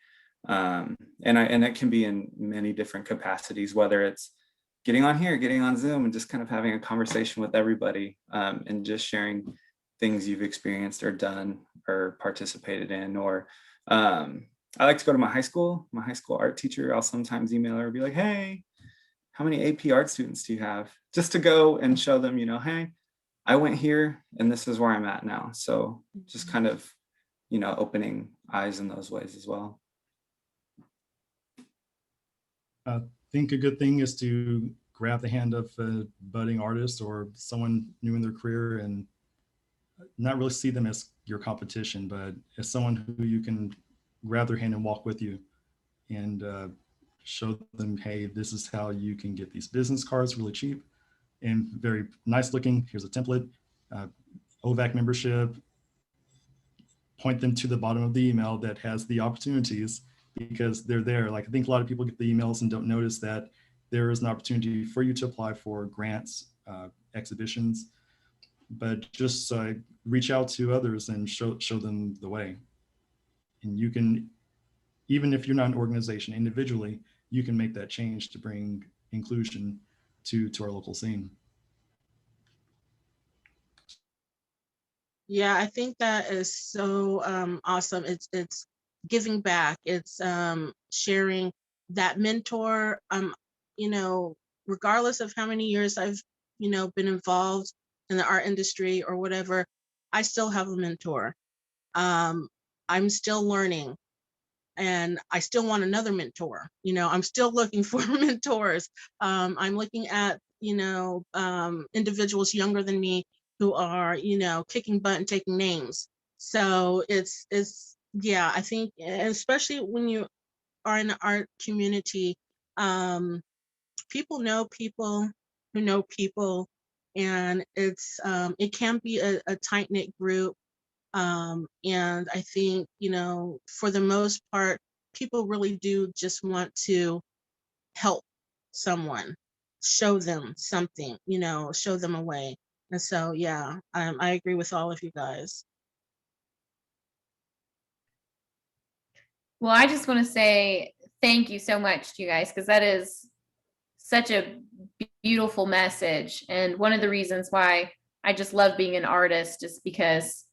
And it can be in many different capacities, whether it's getting on here, getting on Zoom, and just kind of having a conversation with everybody, and just sharing things you've experienced or done or participated in. Or I like to go to my high school art teacher. I'll sometimes email her and be like, hey, how many AP art students do you have? Just to go and show them, hey, I went here and this is where I'm at now. So just kind of, opening eyes in those ways as well. I think a good thing is to grab the hand of a budding artist or someone new in their career and not really see them as your competition, but as someone who you can grab their hand and walk with you and show them, hey, this is how you can get these business cards really cheap and very nice looking. Here's a template, OVAC membership. Point them to the bottom of the email that has the opportunities, because they're there. Like, I think a lot of people get the emails and don't notice that there is an opportunity for you to apply for grants, exhibitions, but just reach out to others and show them the way. And you can, even if you're not an organization, individually, you can make that change to bring inclusion to our local scene. Yeah, I think that is so awesome. It's giving back. It's sharing that mentor. Regardless of how many years I've been involved in the art industry or whatever, I still have a mentor. I'm still learning, and I still want another mentor. I'm still looking for mentors. I'm looking at individuals younger than me who are kicking butt and taking names. So it's yeah, I think, especially when you are in the art community, people know people who know people, and it can be a tight-knit group. And I think, for the most part, people really do just want to help someone, show them something, show them a way. And so, yeah, I agree with all of you guys. Well, I just want to say thank you so much to you guys, because that is such a beautiful message. And one of the reasons why I just love being an artist is because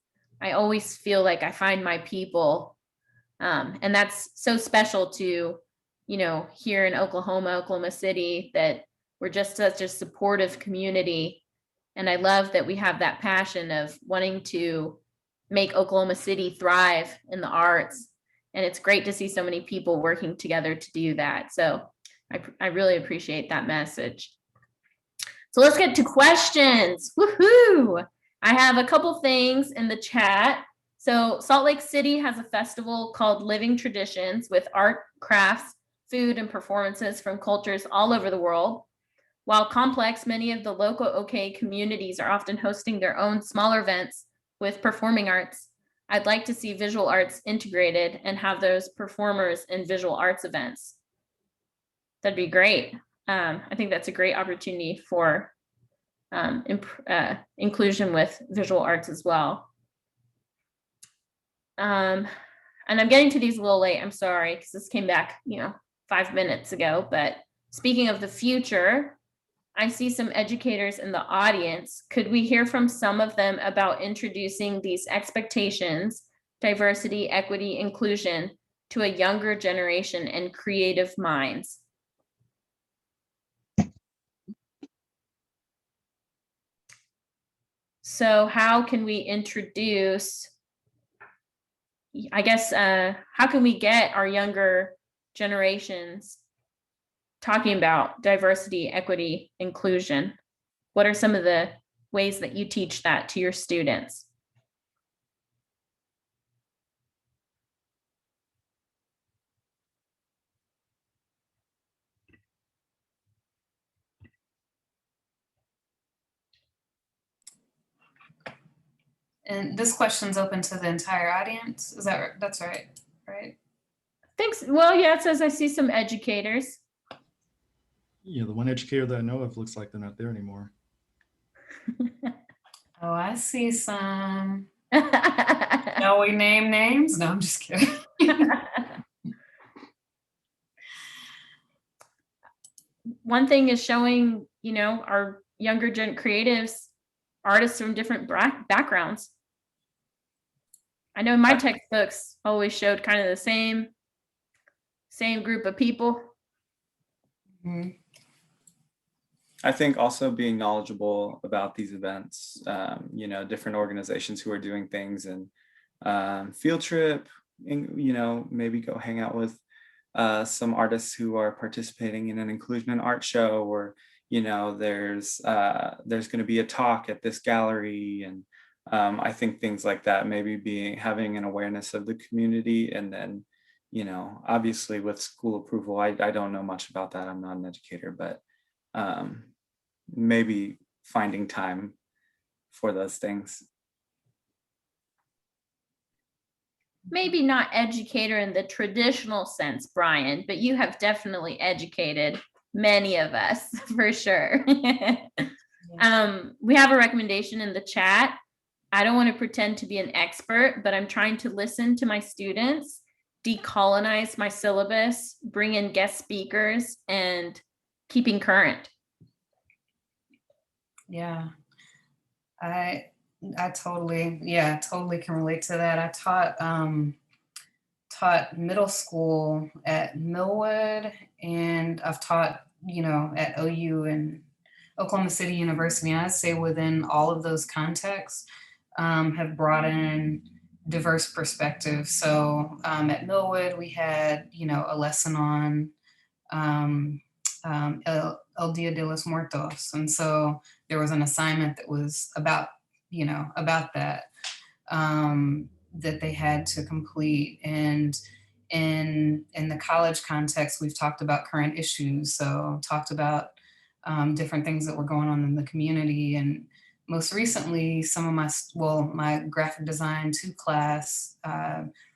I always feel like I find my people. And that's so special to, here in Oklahoma City, that we're just such a supportive community. And I love that we have that passion of wanting to make Oklahoma City thrive in the arts. And it's great to see so many people working together to do that. So I really appreciate that message. So let's get to questions. Woohoo! I have a couple things in the chat. So Salt Lake City has a festival called Living Traditions with art, crafts, food, and performances from cultures all over the world. While complex, many of the local OK communities are often hosting their own smaller events with performing arts. I'd like to see visual arts integrated and have those performers in visual arts events. That'd be great. I think that's a great opportunity for inclusion with visual arts as well. And I'm getting to these a little late, I'm sorry, because this came back, 5 minutes ago. But speaking of the future, I see some educators in the audience. Could we hear from some of them about introducing these expectations, diversity, equity, inclusion, to a younger generation and creative minds? So how can we introduce, I guess, how can we get our younger generations talking about diversity, equity, inclusion? What are some of the ways that you teach that to your students? And this question's open to the entire audience. Is that right? That's right, right? Thanks. Well, yeah, it says I see some educators. Yeah, the one educator that I know of looks like they're not there anymore. Oh, I see some. Shall we name names? No, I'm just kidding. One thing is showing, our younger gen creatives, artists from different backgrounds. I know my textbooks always showed kind of the same group of people. Mm-hmm. I think also being knowledgeable about these events, different organizations who are doing things, and field trip, and, you know, maybe go hang out with some artists who are participating in an inclusion in art show, or, you know, there's going to be a talk at this gallery. And I think things like that, maybe having an awareness of the community. And then, you know, obviously with school approval, I don't know much about that. I'm not an educator, but maybe finding time for those things. Maybe not educator in the traditional sense, Bryon, but you have definitely educated many of us for sure. We have a recommendation in the chat. I don't want to pretend to be an expert, but I'm trying to listen to my students, decolonize my syllabus, bring in guest speakers, and keeping current. Yeah, I totally can relate to that. I taught middle school at Millwood, and I've taught, you know, at OU and Oklahoma City University. And I'd say within all of those contexts, have brought in diverse perspectives. So at Millwood, we had, you know, a lesson on El Dia de los Muertos. And so there was an assignment that was about, you know, about that, that they had to complete. And in the college context, we've talked about current issues. So talked about different things that were going on in the community. And most recently, some of my graphic design 2 class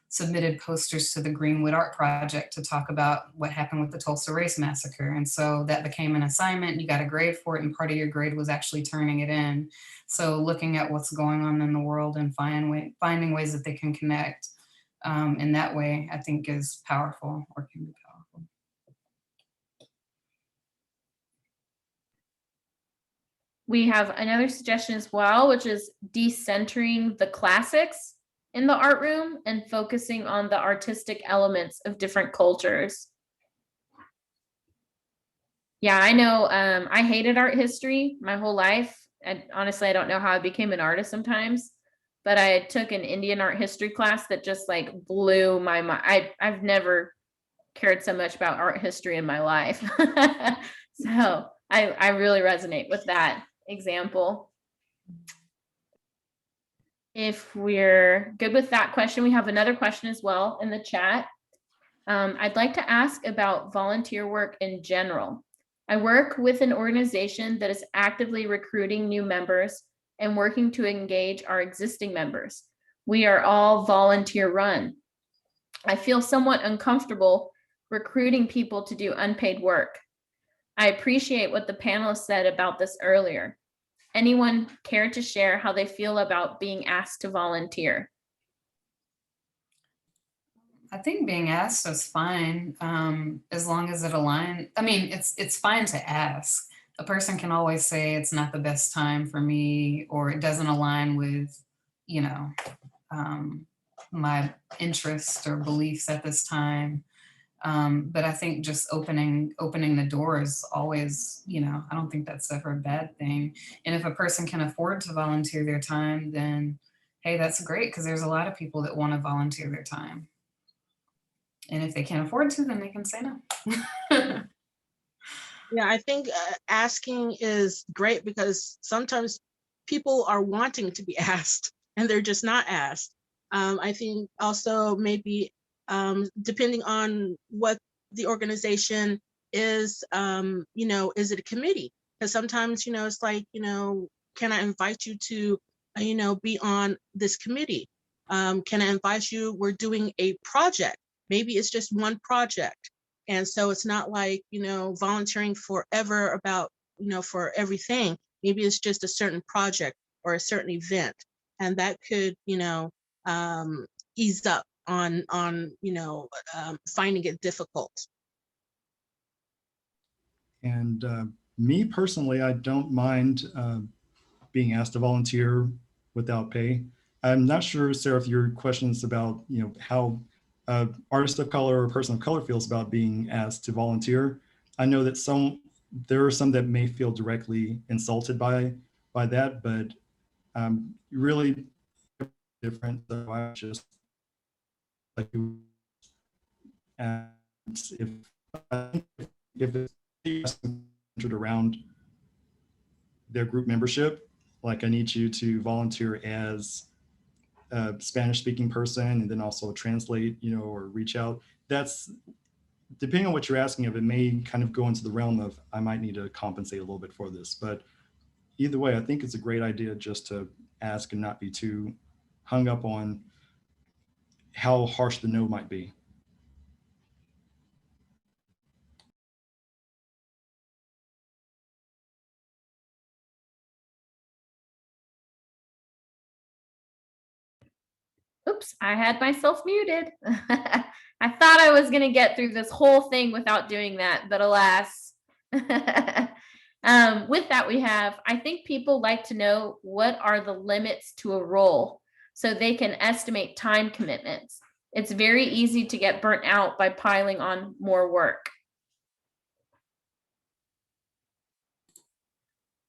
submitted posters to the Greenwood Art Project to talk about what happened with the Tulsa Race Massacre. And so that became an assignment. You got a grade for it, and part of your grade was actually turning it in. So looking at what's going on in the world and finding ways that they can connect in that way, I think is powerful, or can be powerful. We have another suggestion as well, which is decentering the classics in the art room and focusing on the artistic elements of different cultures. Yeah, I know. I hated art history my whole life. Honestly, I don't know how I became an artist sometimes, but I took an Indian art history class that just like blew my mind. I've never cared so much about art history in my life. So I really resonate with that example. If we're good with that question, we have another question as well in the chat. I'd like to ask about volunteer work in general. I work with an organization that is actively recruiting new members and working to engage our existing members. We are all volunteer run. I feel somewhat uncomfortable recruiting people to do unpaid work. I appreciate what the panelists said about this earlier. Anyone care to share how they feel about being asked to volunteer? I think being asked is fine, as long as it aligns. I mean, it's fine to ask. A person can always say it's not the best time for me, or it doesn't align with, you know, my interests or beliefs at this time. But I think just opening the door is always, you know, I don't think that's ever a bad thing. And if a person can afford to volunteer their time, then hey, that's great, because there's a lot of people that want to volunteer their time. And if they can't afford to, then they can say no. Yeah, I think asking is great, because sometimes people are wanting to be asked and they're just not asked. I think also maybe depending on what the organization is, you know, is it a committee? Because sometimes, you know, it's like, you know, can I invite you to, you know, be on this committee? Can I invite you? We're doing a project. Maybe it's just one project. And so it's not like, you know, volunteering forever about, you know, for everything. Maybe it's just a certain project or a certain event. And that could, you know, ease up on you know, finding it difficult. And me personally, I don't mind being asked to volunteer without pay. I'm not sure, Sarah, if your question is about, you know, how artist of color or person of color feels about being asked to volunteer. I know that there are some that may feel directly insulted by that, but really different. So I just like you, and if it's centered around their group membership, like I need you to volunteer as a Spanish speaking person and then also translate, or reach out. That's depending on what you're asking of, it may kind of go into the realm of I might need to compensate a little bit for this. But either way, I think it's a great idea just to ask and not be too hung up on how harsh the no might be. Oops, I had myself muted. I thought I was going to get through this whole thing without doing that, but alas. With that, I think people like to know what are the limits to a role so they can estimate time commitments. It's very easy to get burnt out by piling on more work.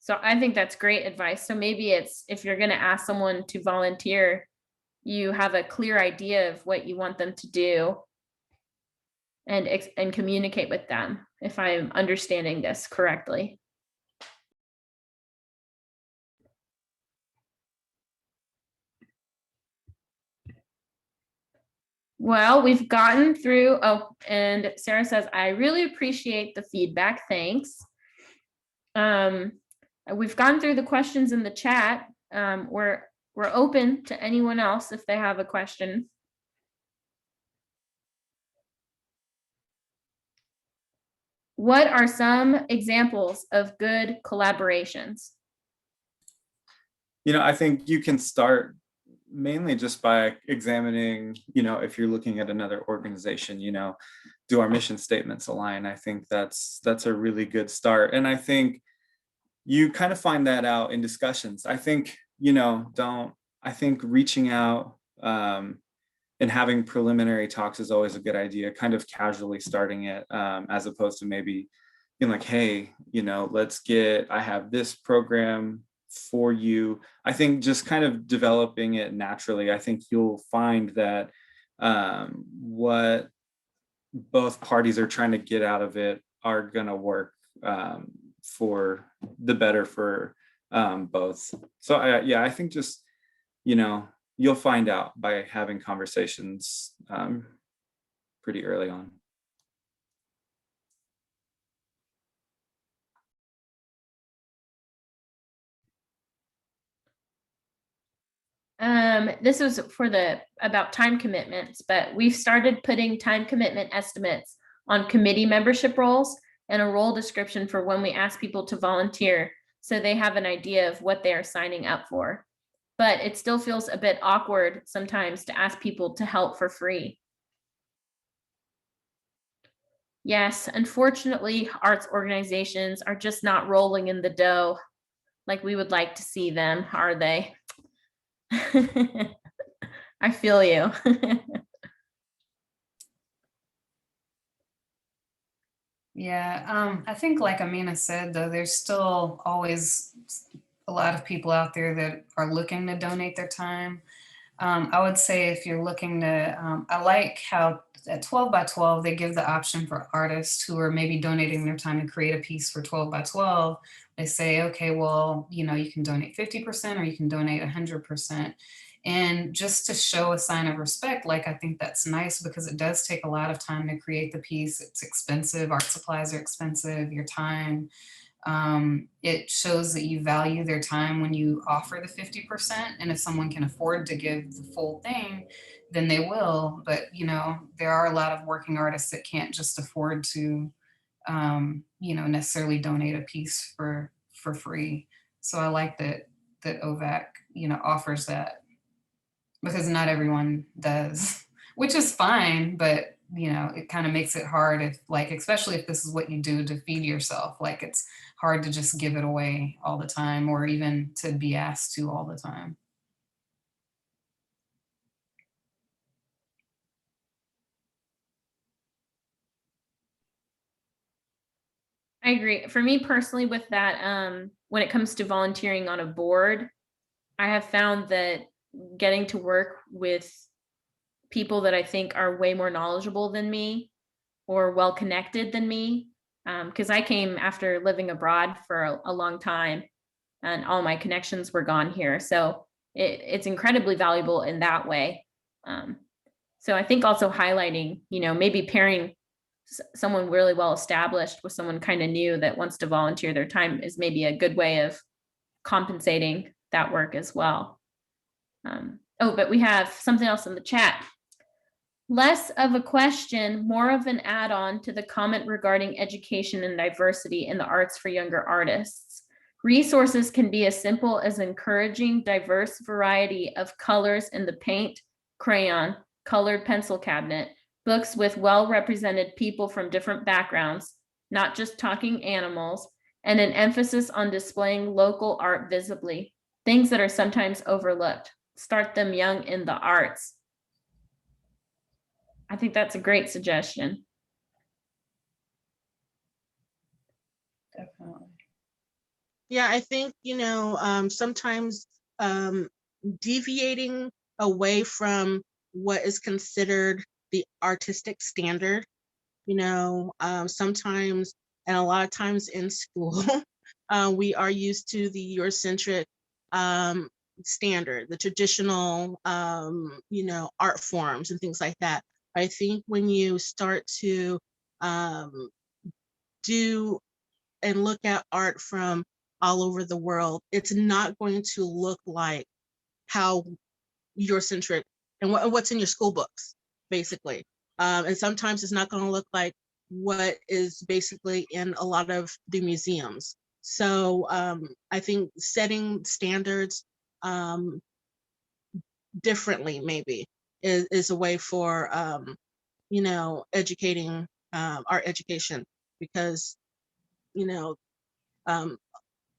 So I think that's great advice. So maybe it's if you're going to ask someone to volunteer, you have a clear idea of what you want them to do and communicate with them, if I'm understanding this correctly. Well, we've gotten through, and Sarah says, I really appreciate the feedback, thanks. We've gone through the questions in the chat. We're open to anyone else if they have a question. What are some examples of good collaborations? I think you can start mainly just by examining, if you're looking at another organization, do our mission statements align? I think that's a really good start. And I think you kind of find that out in discussions. I think, I think reaching out and having preliminary talks is always a good idea, kind of casually starting it, as opposed to maybe being like, hey, I have this program for you. I think just kind of developing it naturally, I think you'll find that what both parties are trying to get out of it are going to work for the better for both. So I think just, you'll find out by having conversations pretty early on. This was about time commitments, but we've started putting time commitment estimates on committee membership roles and a role description for when we ask people to volunteer, so they have an idea of what they are signing up for. But it still feels a bit awkward sometimes to ask people to help for free. Yes, unfortunately, arts organizations are just not rolling in the dough like we would like to see them, are they? I feel you. Yeah, I think like Amena said, though, there's still always a lot of people out there that are looking to donate their time. I would say if you're looking to, I like how at 12 by 12, they give the option for artists who are maybe donating their time to create a piece for 12 by 12. They say, okay, well, you can donate 50% or you can donate 100%. And just to show a sign of respect, like, I think that's nice because it does take a lot of time to create the piece. It's expensive. Art supplies are expensive, your time. It shows that you value their time when you offer the 50%. And if someone can afford to give the full thing, then they will. But, there are a lot of working artists that can't just afford to, necessarily donate a piece for free. So I like that OVAC, offers that, because not everyone does, which is fine, but it kind of makes it hard if, like, especially if this is what you do to feed yourself, like it's hard to just give it away all the time or even to be asked to all the time. I agree. For me personally with that, when it comes to volunteering on a board, I have found that getting to work with people that I think are way more knowledgeable than me or well connected than me. Because I came after living abroad for a long time and all my connections were gone here. So it's incredibly valuable in that way. So I think also highlighting, maybe pairing someone really well established with someone kind of new that wants to volunteer their time is maybe a good way of compensating that work as well. But we have something else in the chat. Less of a question, more of an add-on to the comment regarding education and diversity in the arts for younger artists. Resources can be as simple as encouraging diverse variety of colors in the paint, crayon, colored pencil cabinet, books with well-represented people from different backgrounds, not just talking animals, and an emphasis on displaying local art visibly, things that are sometimes overlooked. Start them young in the arts. I think that's a great suggestion. Definitely. Yeah, I think, sometimes deviating away from what is considered the artistic standard, sometimes, and a lot of times in school, we are used to the Eurocentric standard, the traditional, art forms and things like that. I think when you start to do and look at art from all over the world, it's not going to look like how Eurocentric and what's in your school books, basically. And sometimes it's not going to look like what is basically in a lot of the museums. So I think setting standards differently maybe is a way for educating art education, because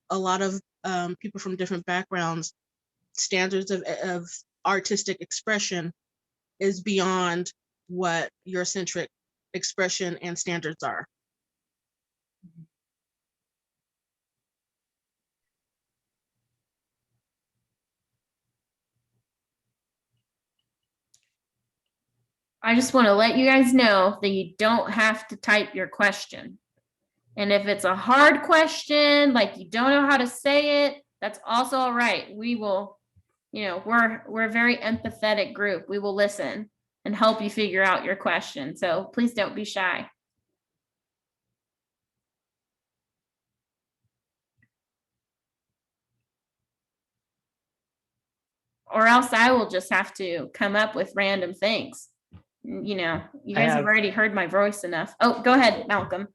a lot of people from different backgrounds, standards of artistic expression is beyond what Eurocentric expression and standards are. I just want to let you guys know that you don't have to type your question. And if it's a hard question, like you don't know how to say it, that's also all right. We will, we're a very empathetic group. We will listen and help you figure out your question. So please don't be shy. Or else I will just have to come up with random things. You guys have already heard my voice enough. Oh, go ahead, Malcolm.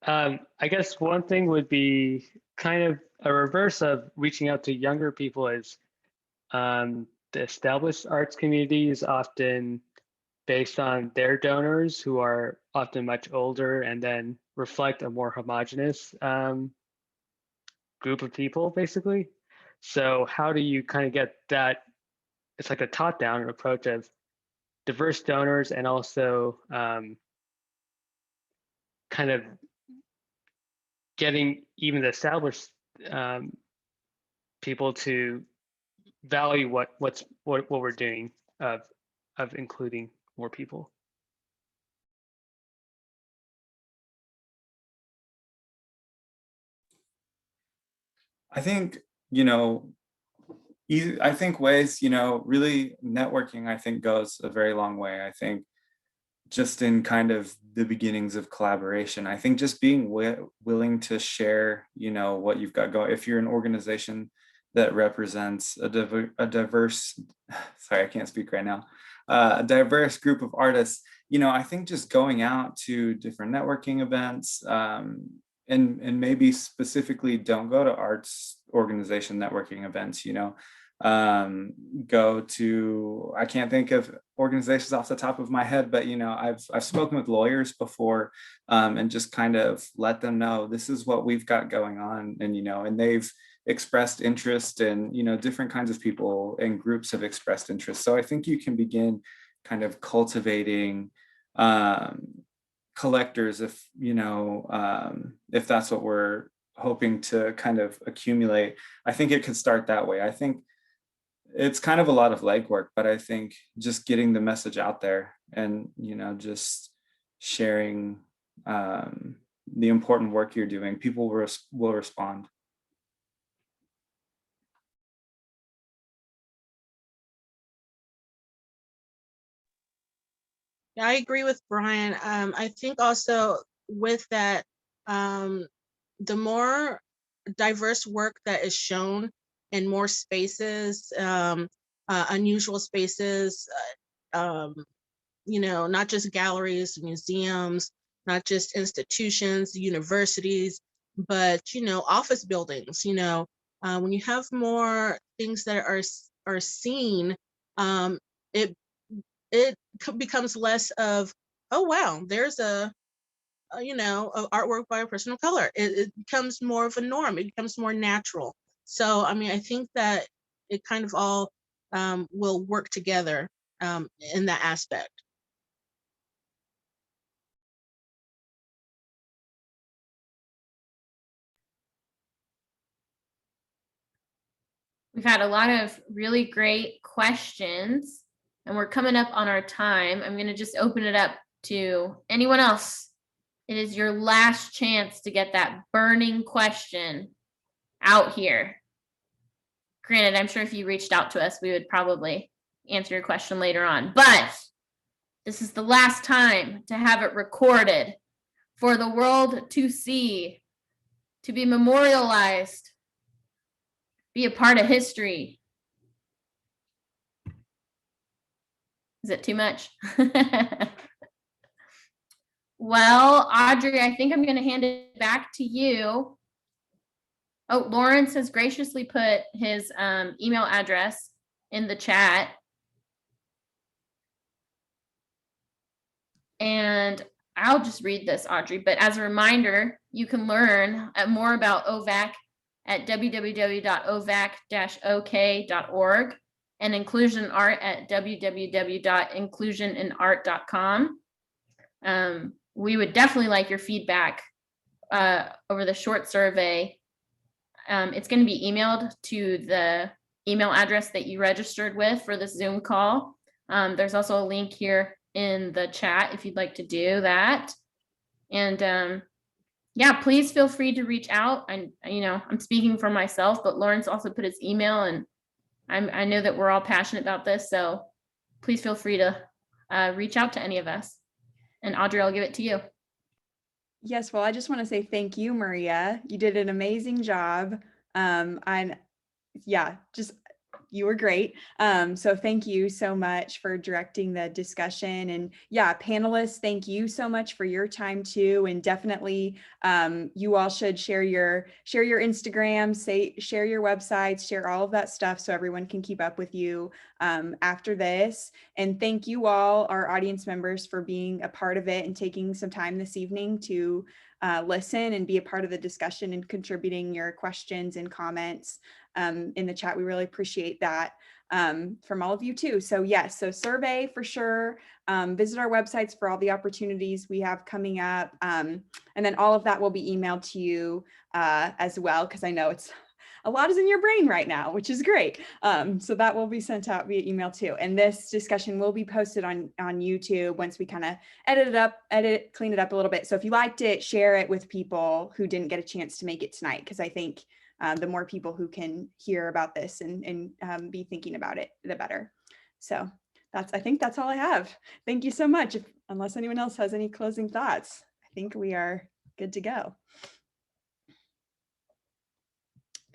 I guess one thing would be kind of a reverse of reaching out to younger people is the established arts community is often based on their donors who are often much older and then reflect a more homogenous group of people, basically. So how do you kind of get that? It's like a top-down approach of diverse donors and also kind of getting even the established people to value what we're doing of including more people. I think, I think ways, really networking, I think goes a very long way. I think just in kind of the beginnings of collaboration, I think just being willing to share, what you've got going. If you're an organization that represents a diverse, sorry, I can't speak right now, a diverse group of artists, I think just going out to different networking events, and maybe specifically don't go to arts organization networking events, go to, I can't think of organizations off the top of my head, but I've spoken with lawyers before, and just kind of let them know this is what we've got going on, and and they've expressed interest, and different kinds of people and groups have expressed interest. So I think you can begin kind of cultivating collectors if if that's what we're hoping to kind of accumulate. I think it could start that way. I think it's kind of a lot of legwork, but I think just getting the message out there and, you know, just sharing the important work you're doing, people will respond. Yeah, I agree with Bryon. I think also with that, the more diverse work that is shown in more spaces, unusual spaces, you know, not just galleries, museums, not just institutions, universities, but, you know, office buildings, you know, when you have more things that are seen, it becomes less of, oh wow, there's you know, a artwork by a person of color. It becomes more of a norm. It becomes more natural. So I mean, I think that it kind of all will work together in that aspect. We've had a lot of really great questions, and we're coming up on our time. I'm going to just open it up to anyone else. It is your last chance to get that burning question out here. Granted, I'm sure if you reached out to us, we would probably answer your question later on, but this is the last time to have it recorded for the world to see, to be memorialized, be a part of history. Is it too much? Well, Audrey, I think I'm going to hand it back to you. Oh, Lawrence has graciously put his email address in the chat. And I'll just read this, Audrey, but as a reminder, you can learn more about OVAC at www.ovac-ok.org and Inclusion Art at www.inclusioninart.com. We would definitely like your feedback over the short survey. It's going to be emailed to the email address that you registered with for this Zoom call. There's also a link here in the chat if you'd like to do that. And yeah, please feel free to reach out. I'm speaking for myself, but Lawrence also put his email, and I know that we're all passionate about this, so please feel free to reach out to any of us. And Audrey, I'll give it to you. Yes, well, I just want to say thank you, Maria. You did an amazing job. And yeah, just you were great. So thank you so much for directing the discussion. And yeah, panelists, thank you so much for your time too. And definitely you all should share your Instagram, share your websites, share all of that stuff so everyone can keep up with you after this. And thank you all, our audience members, for being a part of it and taking some time this evening to listen and be a part of the discussion and contributing your questions and comments in the chat. We really appreciate that from all of you too. So yes, so survey for sure. Visit our websites for all the opportunities we have coming up. And then all of that will be emailed to you as well, because I know it's a lot is in your brain right now, which is great. So that will be sent out via email too. And this discussion will be posted on YouTube once we kind of clean it up a little bit. So if you liked it, share it with people who didn't get a chance to make it tonight, because I think the more people who can hear about this and be thinking about it, the better. So I think that's all I have. Thank you so much. Unless anyone else has any closing thoughts, I think we are good to go.